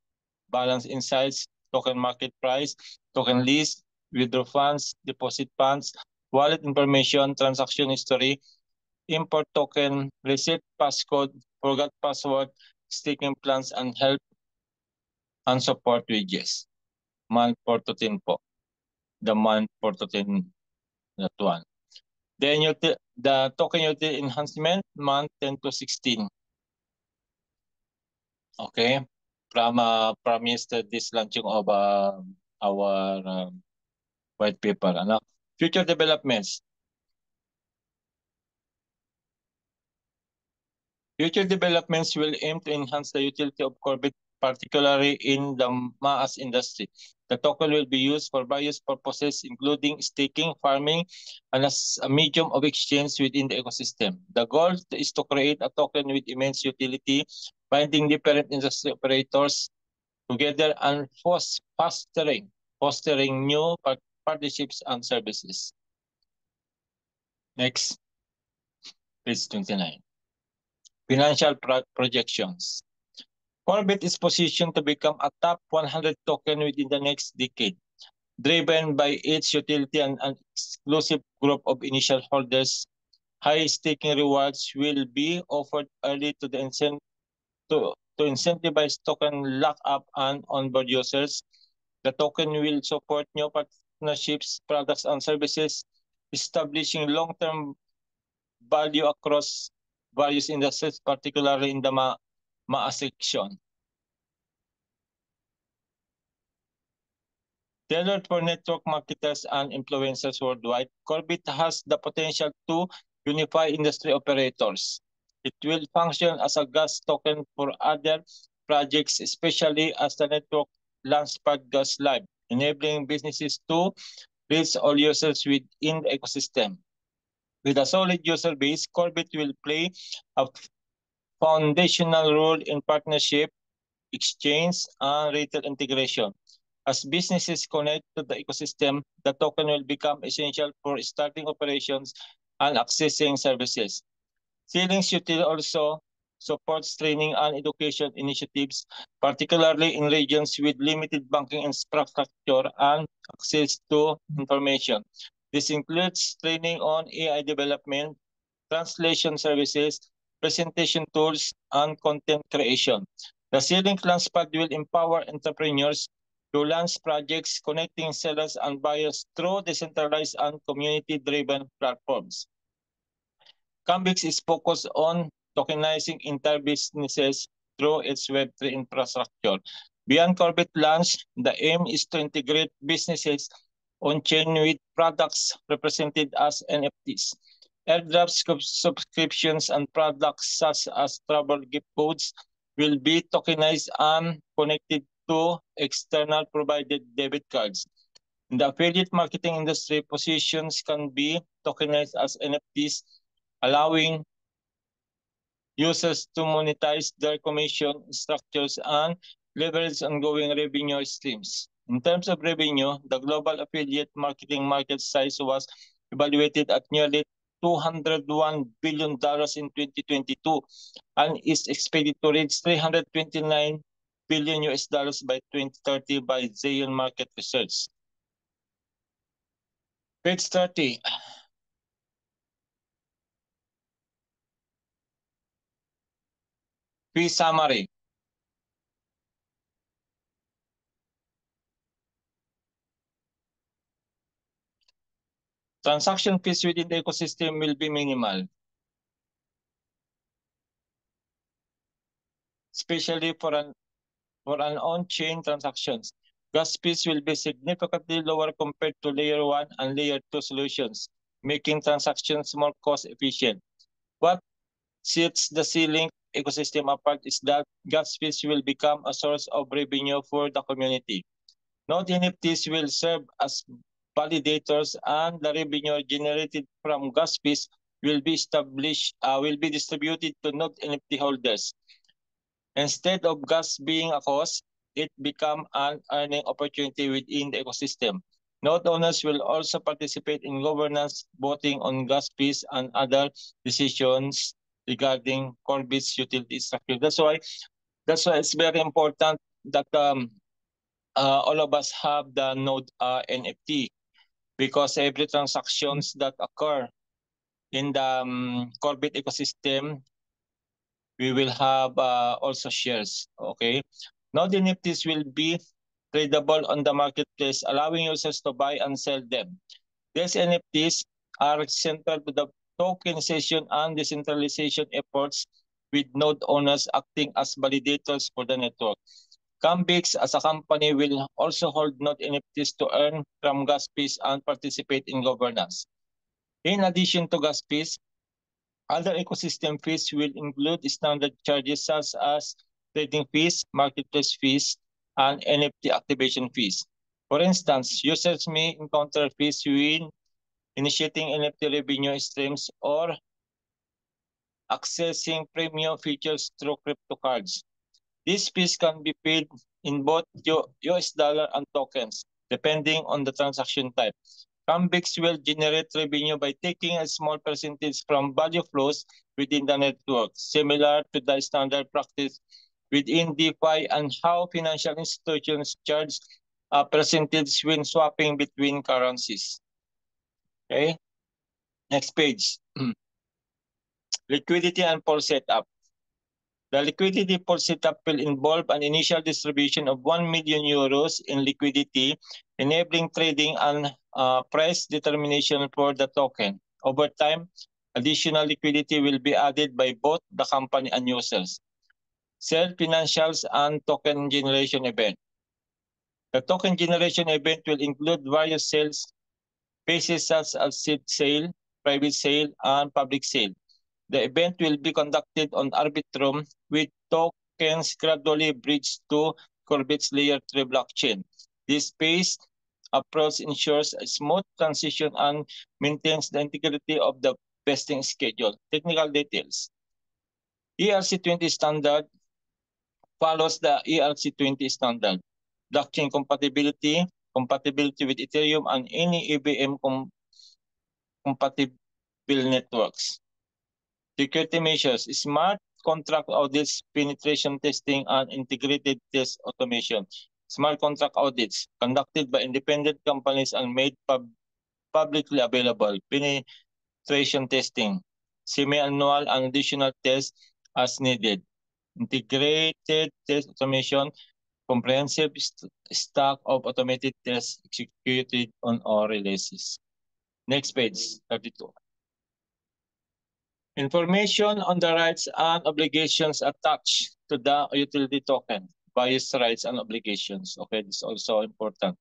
balance insights, token market price, token list, withdraw funds, deposit funds, wallet information, transaction history, import token, receipt passcode, forgot password, staking plans, and help and support widgets. Month 4 to 10 po. The month 4 to 10, that one. Then the token utility enhancement, month 10 to 16. Okay. From yesterday's launching of our white paper. Ano? Future developments. Future developments will aim to enhance the utility of Corbit, particularly in the MAAS industry. The token will be used for various purposes, including staking, farming, and as a medium of exchange within the ecosystem. The goal is to create a token with immense utility, binding different industry operators together and fostering new partnerships and services. Next, page 29. Financial projections. Corbit is positioned to become a top 100 token within the next decade, driven by its utility and an exclusive group of initial holders. High staking rewards will be offered early to incentivize token lockup and onboard users. The token will support new partnerships, products, and services, establishing long-term value across various industries, particularly in the MAAS section. Tailored for network marketers and influencers worldwide, Corbit has the potential to unify industry operators. It will function as a gas token for other projects, especially as the network Launchpad goes live, enabling businesses to reach all users within the ecosystem. With a solid user base, Corbit will play a foundational role in partnership, exchange, and retail integration. As businesses connect to the ecosystem, the token will become essential for starting operations and accessing services. Ceilings utility also supports training and education initiatives, particularly in regions with limited banking infrastructure and access to information. This includes training on AI development, translation services, presentation tools, and content creation. The Ceiling Launchpad will empower entrepreneurs to launch projects connecting sellers and buyers through decentralized and community-driven platforms. Cambix is focused on tokenizing entire businesses through its Web3 infrastructure. Beyond Corbett Launch, the aim is to integrate businesses on-chain with products represented as NFTs. Airdrop subscriptions and products such as travel gift codes will be tokenized and connected to external provided debit cards. In the affiliate marketing industry, positions can be tokenized as NFTs, allowing users to monetize their commission structures and leverage ongoing revenue streams. In terms of revenue, the global affiliate marketing market size was evaluated at nearly $201 billion in 2022 and is expected to reach $329 billion by 2030 by Zion Market Research. Page 30. Fee summary. Transaction fees within the ecosystem will be minimal, especially for an on-chain transactions. Gas fees will be significantly lower compared to layer 1 and layer 2 solutions, making transactions more cost efficient. What sets the Ceiling ecosystem apart is that gas fees will become a source of revenue for the community. Node NFTs will serve as validators, and the revenue generated from gas fees will be distributed to Node NFT holders. Instead of gas being a cost, it becomes an earning opportunity within the ecosystem. Node owners will also participate in governance, voting on gas fees and other decisions regarding Corbit's utility structure. That's why it's very important that all of us have the Node NFT, because every transactions that occur in the Corbit ecosystem, we will have also shares. Okay, Node NFTs will be tradable on the marketplace, allowing users to buy and sell them. These NFTs are central to the tokenization and decentralization efforts, with node owners acting as validators for the network. Cambix as a company will also hold node NFTs to earn from gas fees and participate in governance. In addition to gas fees, other ecosystem fees will include standard charges such as trading fees, marketplace fees, and NFT activation fees. For instance, users may encounter fees when initiating NFT revenue streams or accessing premium features through crypto cards. These fees can be paid in both US dollar and tokens, depending on the transaction type. Cambix will generate revenue by taking a small percentage from value flows within the network, similar to the standard practice within DeFi and how financial institutions charge a percentage when swapping between currencies. Okay, next page. Liquidity and pool setup. The liquidity pool setup will involve an initial distribution of 1 million euros in liquidity, enabling trading and price determination for the token. Over time, additional liquidity will be added by both the company and users. Sell financials and token generation event. The token generation event will include various sales phases such as seed sale, private sale, and public sale. The event will be conducted on Arbitrum with tokens gradually bridged to Corbit's Layer 3 blockchain. This phased approach ensures a smooth transition and maintains the integrity of the vesting schedule. Technical details. ERC20 standard follows the ERC20 standard. Blockchain compatibility with Ethereum and any EVM compatible networks. Security measures, smart contract audits, penetration testing, and integrated test automation. Smart contract audits conducted by independent companies and made publicly available. Penetration testing, semi-annual and additional tests as needed. Integrated test automation, comprehensive stack of automated tests executed on all releases. Next page, 32. Information on the rights and obligations attached to the utility token. Buyer's rights and obligations. Okay, this is also important.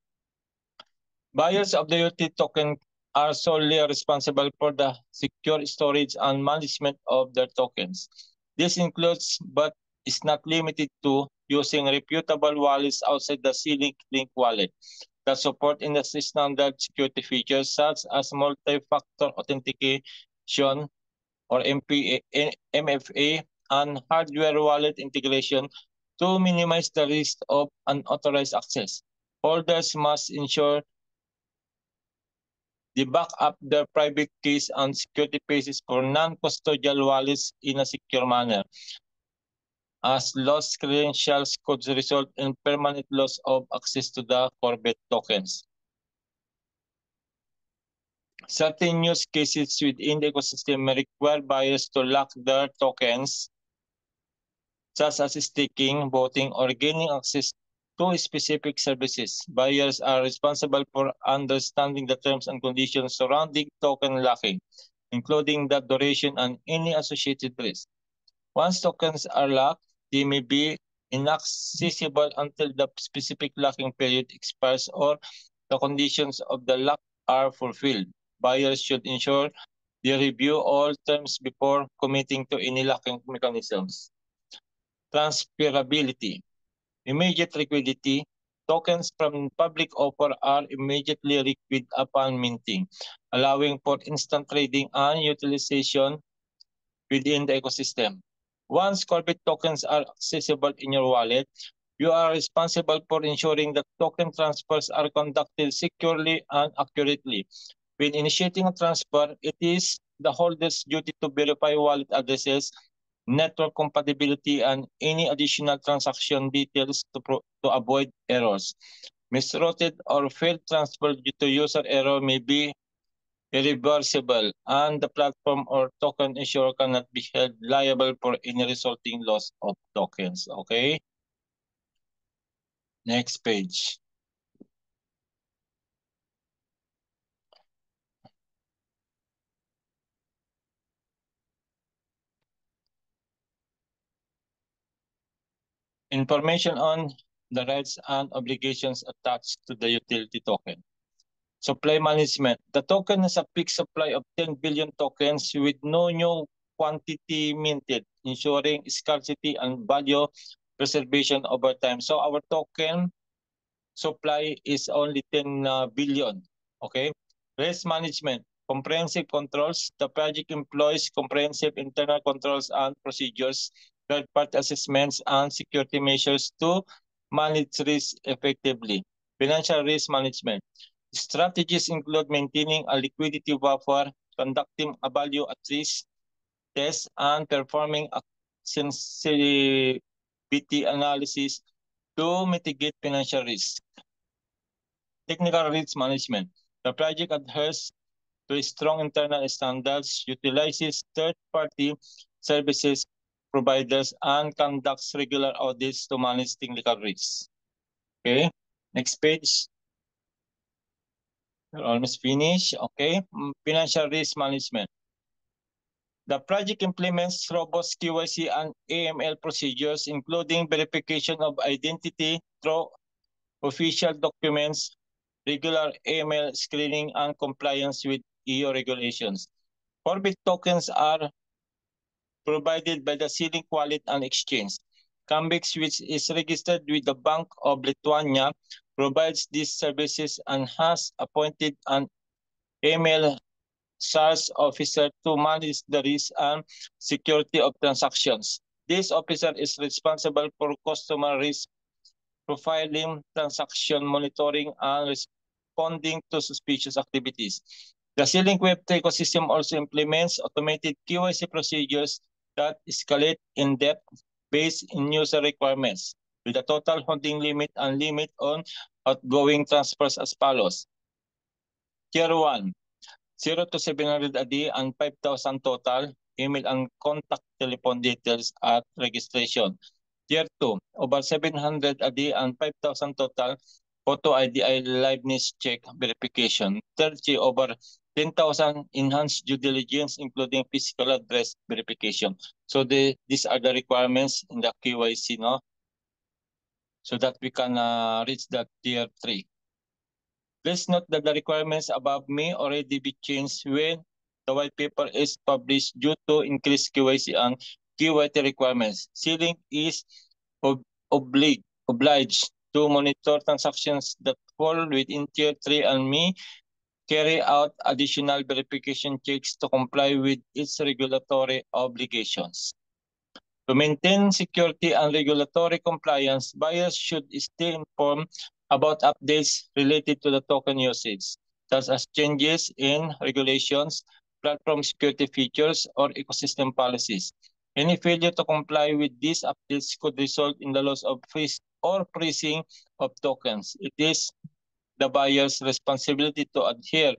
Buyers of the utility token are solely responsible for the secure storage and management of their tokens. This includes, but is not limited to, using reputable wallets outside the C-Link wallet that support industry standard security features such as multi-factor authentication or MFA and hardware wallet integration to minimize the risk of unauthorized access. Holders must ensure they back up their private keys and security pieces for non-custodial wallets in a secure manner, as lost credentials could result in permanent loss of access to the Corbett tokens. Certain use cases within the ecosystem may require buyers to lock their tokens, such as staking, voting, or gaining access to specific services. Buyers are responsible for understanding the terms and conditions surrounding token locking, including the duration and any associated risk. Once tokens are locked, they may be inaccessible until the specific locking period expires or the conditions of the lock are fulfilled. Buyers should ensure they review all terms before committing to any locking mechanisms. Transferability. Immediate liquidity. Tokens from public offer are immediately liquid upon minting, allowing for instant trading and utilization within the ecosystem. Once Corbett tokens are accessible in your wallet, you are responsible for ensuring that token transfers are conducted securely and accurately. When initiating a transfer, it is the holder's duty to verify wallet addresses, network compatibility, and any additional transaction details to avoid errors. Misrouted or failed transfer due to user error may be irreversible, and the platform or token issuer cannot be held liable for any resulting loss of tokens. Okay? Next page. Information on the rights and obligations attached to the utility token. Supply management. The token has a fixed supply of 10 billion tokens with no new quantity minted, ensuring scarcity and value preservation over time. So our token supply is only 10 billion. Okay. Risk management. Comprehensive controls. The project employs comprehensive internal controls and procedures, third-party assessments, and security measures to manage risk effectively. Financial risk management. Strategies include maintaining a liquidity buffer, conducting a value at risk test, and performing a sensitivity analysis to mitigate financial risk. Technical risk management. The project adheres to strong internal standards, utilizes third-party services providers, and conducts regular audits to manage technical risks. Okay, next page. We're almost finished. Okay, financial risk management. The project implements robust KYC and AML procedures, including verification of identity through official documents, regular AML screening, and compliance with EU regulations. Corbett tokens are provided by the C-Link wallet and exchange. Cambix, which is registered with the Bank of Lithuania, provides these services and has appointed an AML SARS officer to manage the risk and security of transactions. This officer is responsible for customer risk profiling, transaction monitoring, and responding to suspicious activities. The C-Link Web3 ecosystem also implements automated KYC procedures that escalate in depth based in user requirements, with a total holding limit and limit on outgoing transfers as follows. Tier 1, 0 to 700 a day and 5,000 total, email and contact telephone details at registration. Tier 2, over 700 a day and 5,000 total, photo ID liveness check verification. Tier 3, over 10,000 enhanced due diligence, including physical address verification. So these are the requirements in the KYC, no? So that we can reach that tier 3. Please note that the requirements above may already be changed when the white paper is published due to increased KYC and KYT requirements. C-Link is obliged to monitor transactions that fall within tier 3 and may carry out additional verification checks to comply with its regulatory obligations. To maintain security and regulatory compliance, buyers should stay informed about updates related to the token usage, such as changes in regulations, platform security features, or ecosystem policies. Any failure to comply with these updates could result in the loss of freeze or freezing of tokens. It is the buyer's responsibility to adhere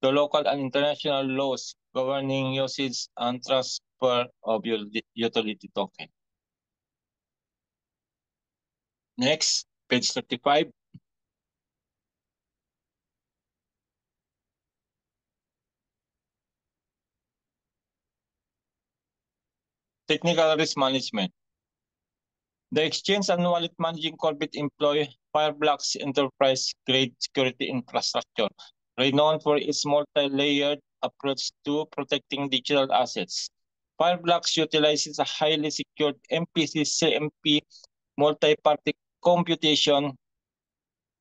to local and international laws governing usage and transfer of your utility token. Next, page 35. Technical risk management. The exchange and wallet managing Corbit employ Fireblocks enterprise-grade security infrastructure, renowned for its multi-layered approach to protecting digital assets. Fireblocks utilizes a highly secured MPC-CMP multi-party computation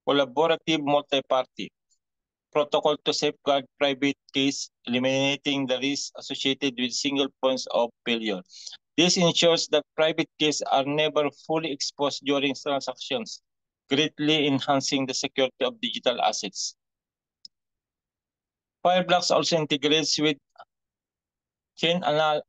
collaborative multi-party protocol to safeguard private keys, eliminating the risk associated with single points of failure. This ensures that private keys are never fully exposed during transactions, greatly enhancing the security of digital assets. Fireblocks also integrates with chain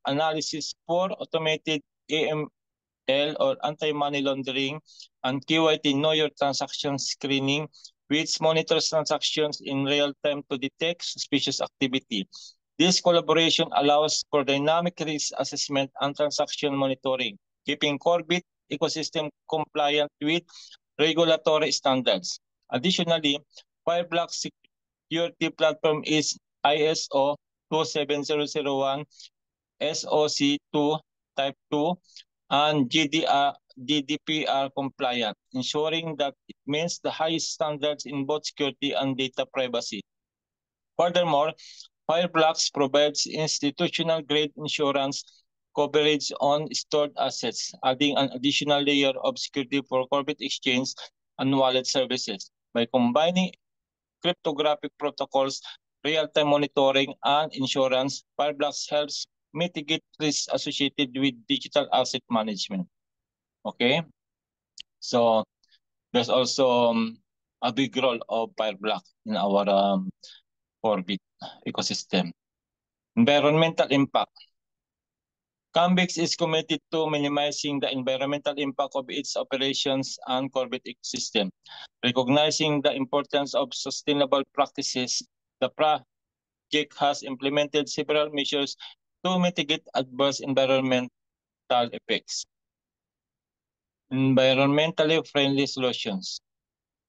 analysis for automated AML or anti-money laundering and KYT Know Your Transaction screening, which monitors transactions in real time to detect suspicious activity. This collaboration allows for dynamic risk assessment and transaction monitoring, keeping Corbit ecosystem compliant with regulatory standards. Additionally, Fireblocks security platform is ISO 27001 SOC2 Type 2 and GDPR compliant, ensuring that it meets the highest standards in both security and data privacy. Furthermore, Fireblocks provides institutional-grade insurance coverage on stored assets, adding an additional layer of security for Corbit exchange and wallet services. By combining cryptographic protocols, real-time monitoring, and insurance, Fireblocks helps mitigate risks associated with digital asset management. Okay, so there's also a big role of Fireblock in our Corbit ecosystem. Environmental impact. Cambix is committed to minimizing the environmental impact of its operations and Corbit ecosystem. Recognizing the importance of sustainable practices, the project has implemented several measures to mitigate adverse environmental effects. Environmentally friendly solutions.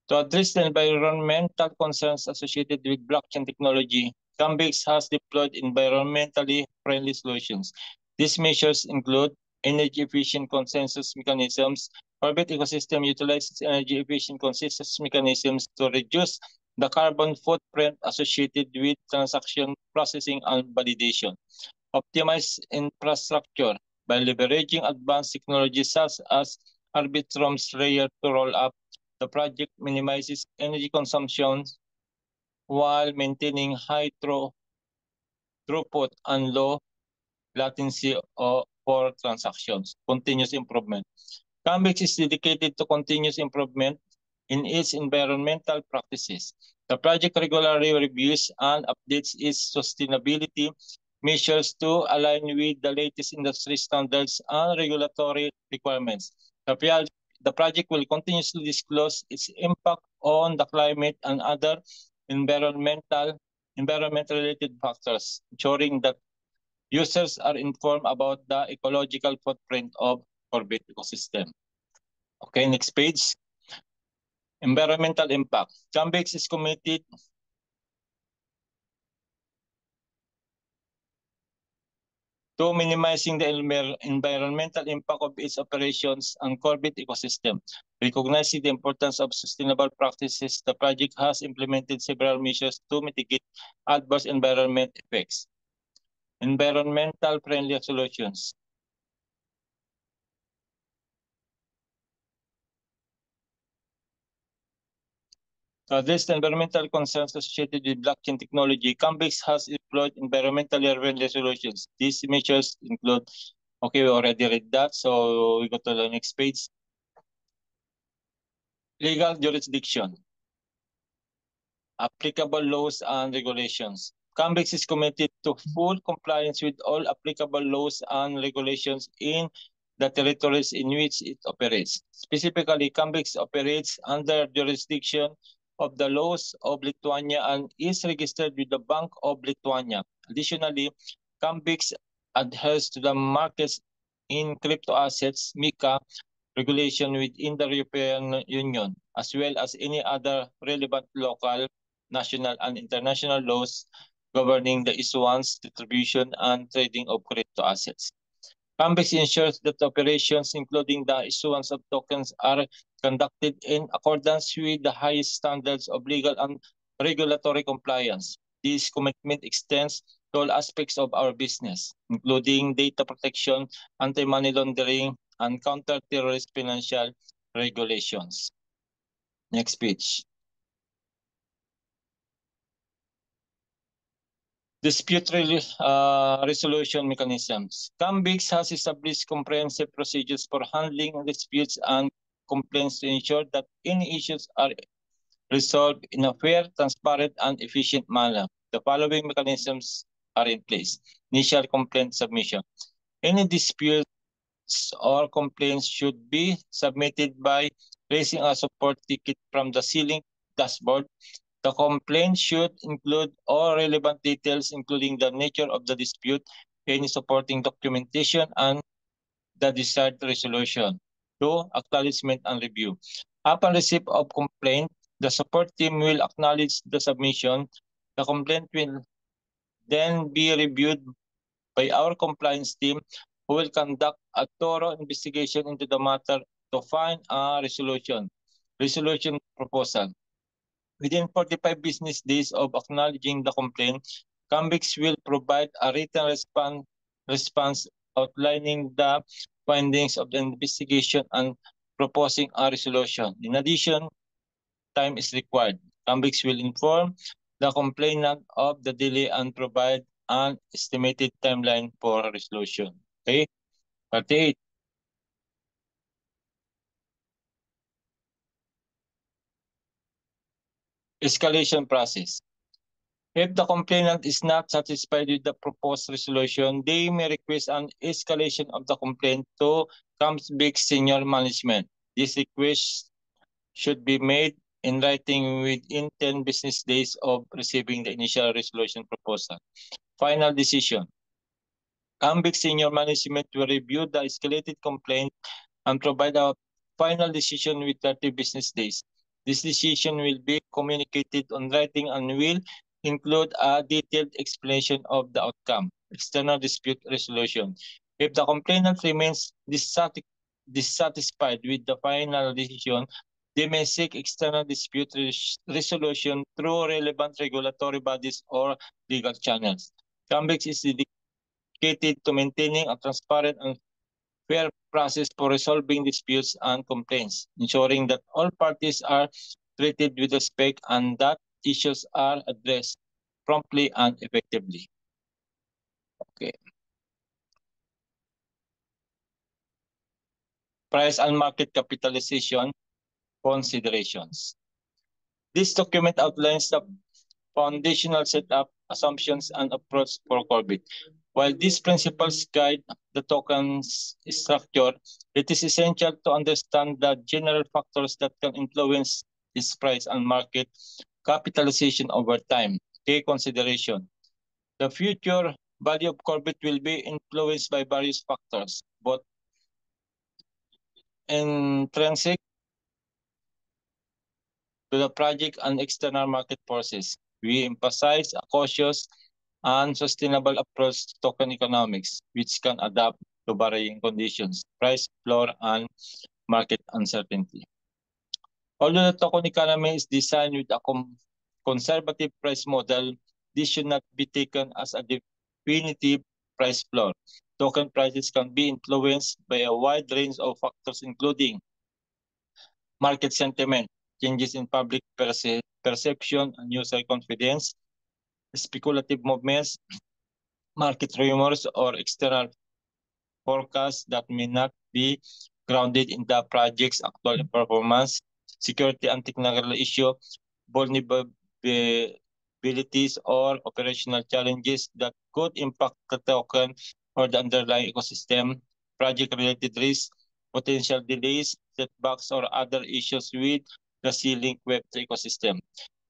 To address the environmental concerns associated with blockchain technology, Cambix has deployed environmentally friendly solutions. These measures include energy-efficient consensus mechanisms. Corbit ecosystem utilizes energy-efficient consensus mechanisms to reduce the carbon footprint associated with transaction processing and validation. Optimize infrastructure by leveraging advanced technologies such as Arbitrum's layer to roll up. The project minimizes energy consumption while maintaining high throughput and low latency for transactions. Continuous improvement. Cambix is dedicated to continuous improvement in its environmental practices. The project regularly reviews and updates its sustainability measures to align with the latest industry standards and regulatory requirements. The project will continuously disclose its impact on the climate and other environment-related factors, ensuring that users are informed about the ecological footprint of Corbett ecosystem. Okay, next page. Environmental impact. Cambex is committed to minimizing the environmental impact of its operations on Corbett ecosystem. Recognizing the importance of sustainable practices, the project has implemented several measures to mitigate adverse environment effects. Environmental friendly solutions. To address the environmental concerns associated with blockchain technology, Cambex has employed environmentally friendly solutions. These measures include, okay, we already read that, so we go to the next page. Legal jurisdiction. Applicable laws and regulations. Cambex is committed to full compliance with all applicable laws and regulations in the territories in which it operates. Specifically, Cambex operates under jurisdiction of the laws of Lithuania and is registered with the Bank of Lithuania. Additionally, Cambex adheres to the markets in crypto assets (MiCA) regulation within the European Union, as well as any other relevant local, national, and international laws governing the issuance, distribution, and trading of crypto assets. Cambex ensures that operations, including the issuance of tokens, are conducted in accordance with the highest standards of legal and regulatory compliance. This commitment extends to all aspects of our business, including data protection, anti-money laundering, and counter-terrorist financial regulations. Next page. Dispute resolution mechanisms. Cambex has established comprehensive procedures for handling disputes and complaints to ensure that any issues are resolved in a fair, transparent, and efficient manner. The following mechanisms are in place. Initial complaint submission. Any disputes or complaints should be submitted by raising a support ticket from the C-Link dashboard. The complaint should include all relevant details, including the nature of the dispute, any supporting documentation, and the desired resolution. 2. Acknowledgement and review. Upon receipt of complaint, the support team will acknowledge the submission. The complaint will then be reviewed by our compliance team, who will conduct a thorough investigation into the matter to find a resolution proposal. Within 45 business days of acknowledging the complaint, Cambex will provide a written response outlining the findings of the investigation and proposing a resolution. In addition, time is required. Cambex will inform the complainant of the delay and provide an estimated timeline for resolution. Okay? 38. Escalation process. If the complainant is not satisfied with the proposed resolution, they may request an escalation of the complaint to Cambex senior management. This request should be made in writing within 10 business days of receiving the initial resolution proposal. Final decision. Cambex senior management will review the escalated complaint and provide a final decision with 30 business days. This decision will be communicated on writing and will include a detailed explanation of the outcome. External dispute resolution. If the complainant remains dissatisfied with the final decision, they may seek external dispute resolution through relevant regulatory bodies or legal channels. Cambex is dedicated to maintaining a transparent and fair process for resolving disputes and complaints, ensuring that all parties are treated with respect and that issues are addressed promptly and effectively. Okay. Price and market capitalization considerations. This document outlines the foundational setup, assumptions, and approach for Corbit. While these principles guide the token's structure, it is essential to understand the general factors that can influence its price and market capitalization over time. Key consideration. The future value of Corbit will be influenced by various factors, both intrinsic to the project and external market forces. We emphasize a cautious and sustainable approach to token economics, which can adapt to varying conditions, price floor, and market uncertainty. Although the token economy is designed with a conservative price model, this should not be taken as a definitive price floor. Token prices can be influenced by a wide range of factors, including market sentiment, changes in public perception and user confidence, speculative movements, market rumors, or external forecasts that may not be grounded in the project's actual performance, security and technical issue, vulnerabilities, or operational challenges that could impact the token or the underlying ecosystem, project-related risks, potential delays, setbacks, or other issues with the C-Link Web3 ecosystem.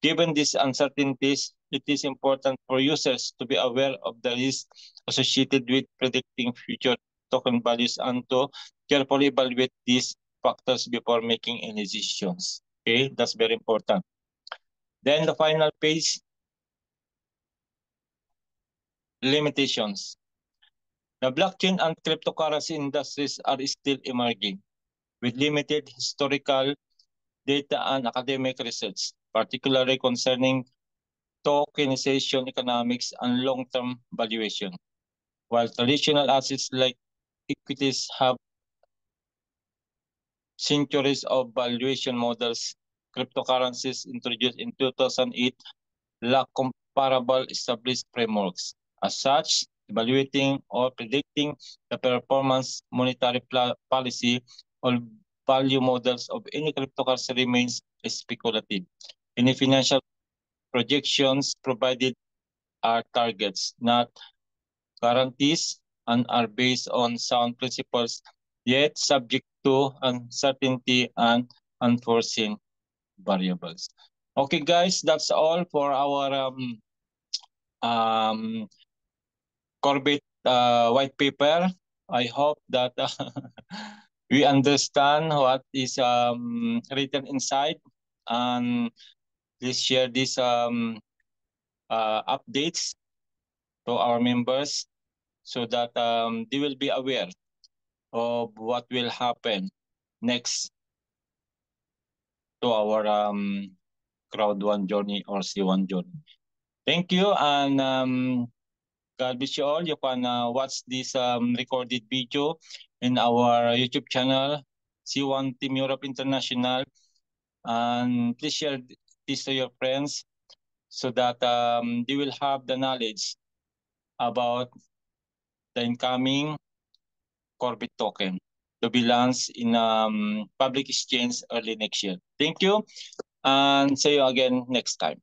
Given these uncertainties, it is important for users to be aware of the risks associated with predicting future token values and to carefully evaluate these factors before making any decisions. Okay, that's very important. Then the final page, limitations. The blockchain and cryptocurrency industries are still emerging with limited historical data and academic research, particularly concerning tokenization economics and long-term valuation. While traditional assets like equities have centuries of valuation models, cryptocurrencies introduced in 2008 lack comparable established frameworks. As such, evaluating or predicting the performance monetary policy or value models of any cryptocurrency remains speculative. Any financial projections provided are targets, not guarantees, and are based on sound principles, yet subject to uncertainty and unforeseen variables. Okay, guys, that's all for our Corbit white paper. I hope that we understand what is written inside, and please share these updates to our members so that they will be aware of what will happen next to our Crowd One journey or C1 journey. Thank you, and God bless you all. You can watch this recorded video in our YouTube channel, C1 Team Europe International, and please share this to your friends so that they will have the knowledge about the incoming Corbit token to be launched in public exchange early next year. Thank you, and see you again next time.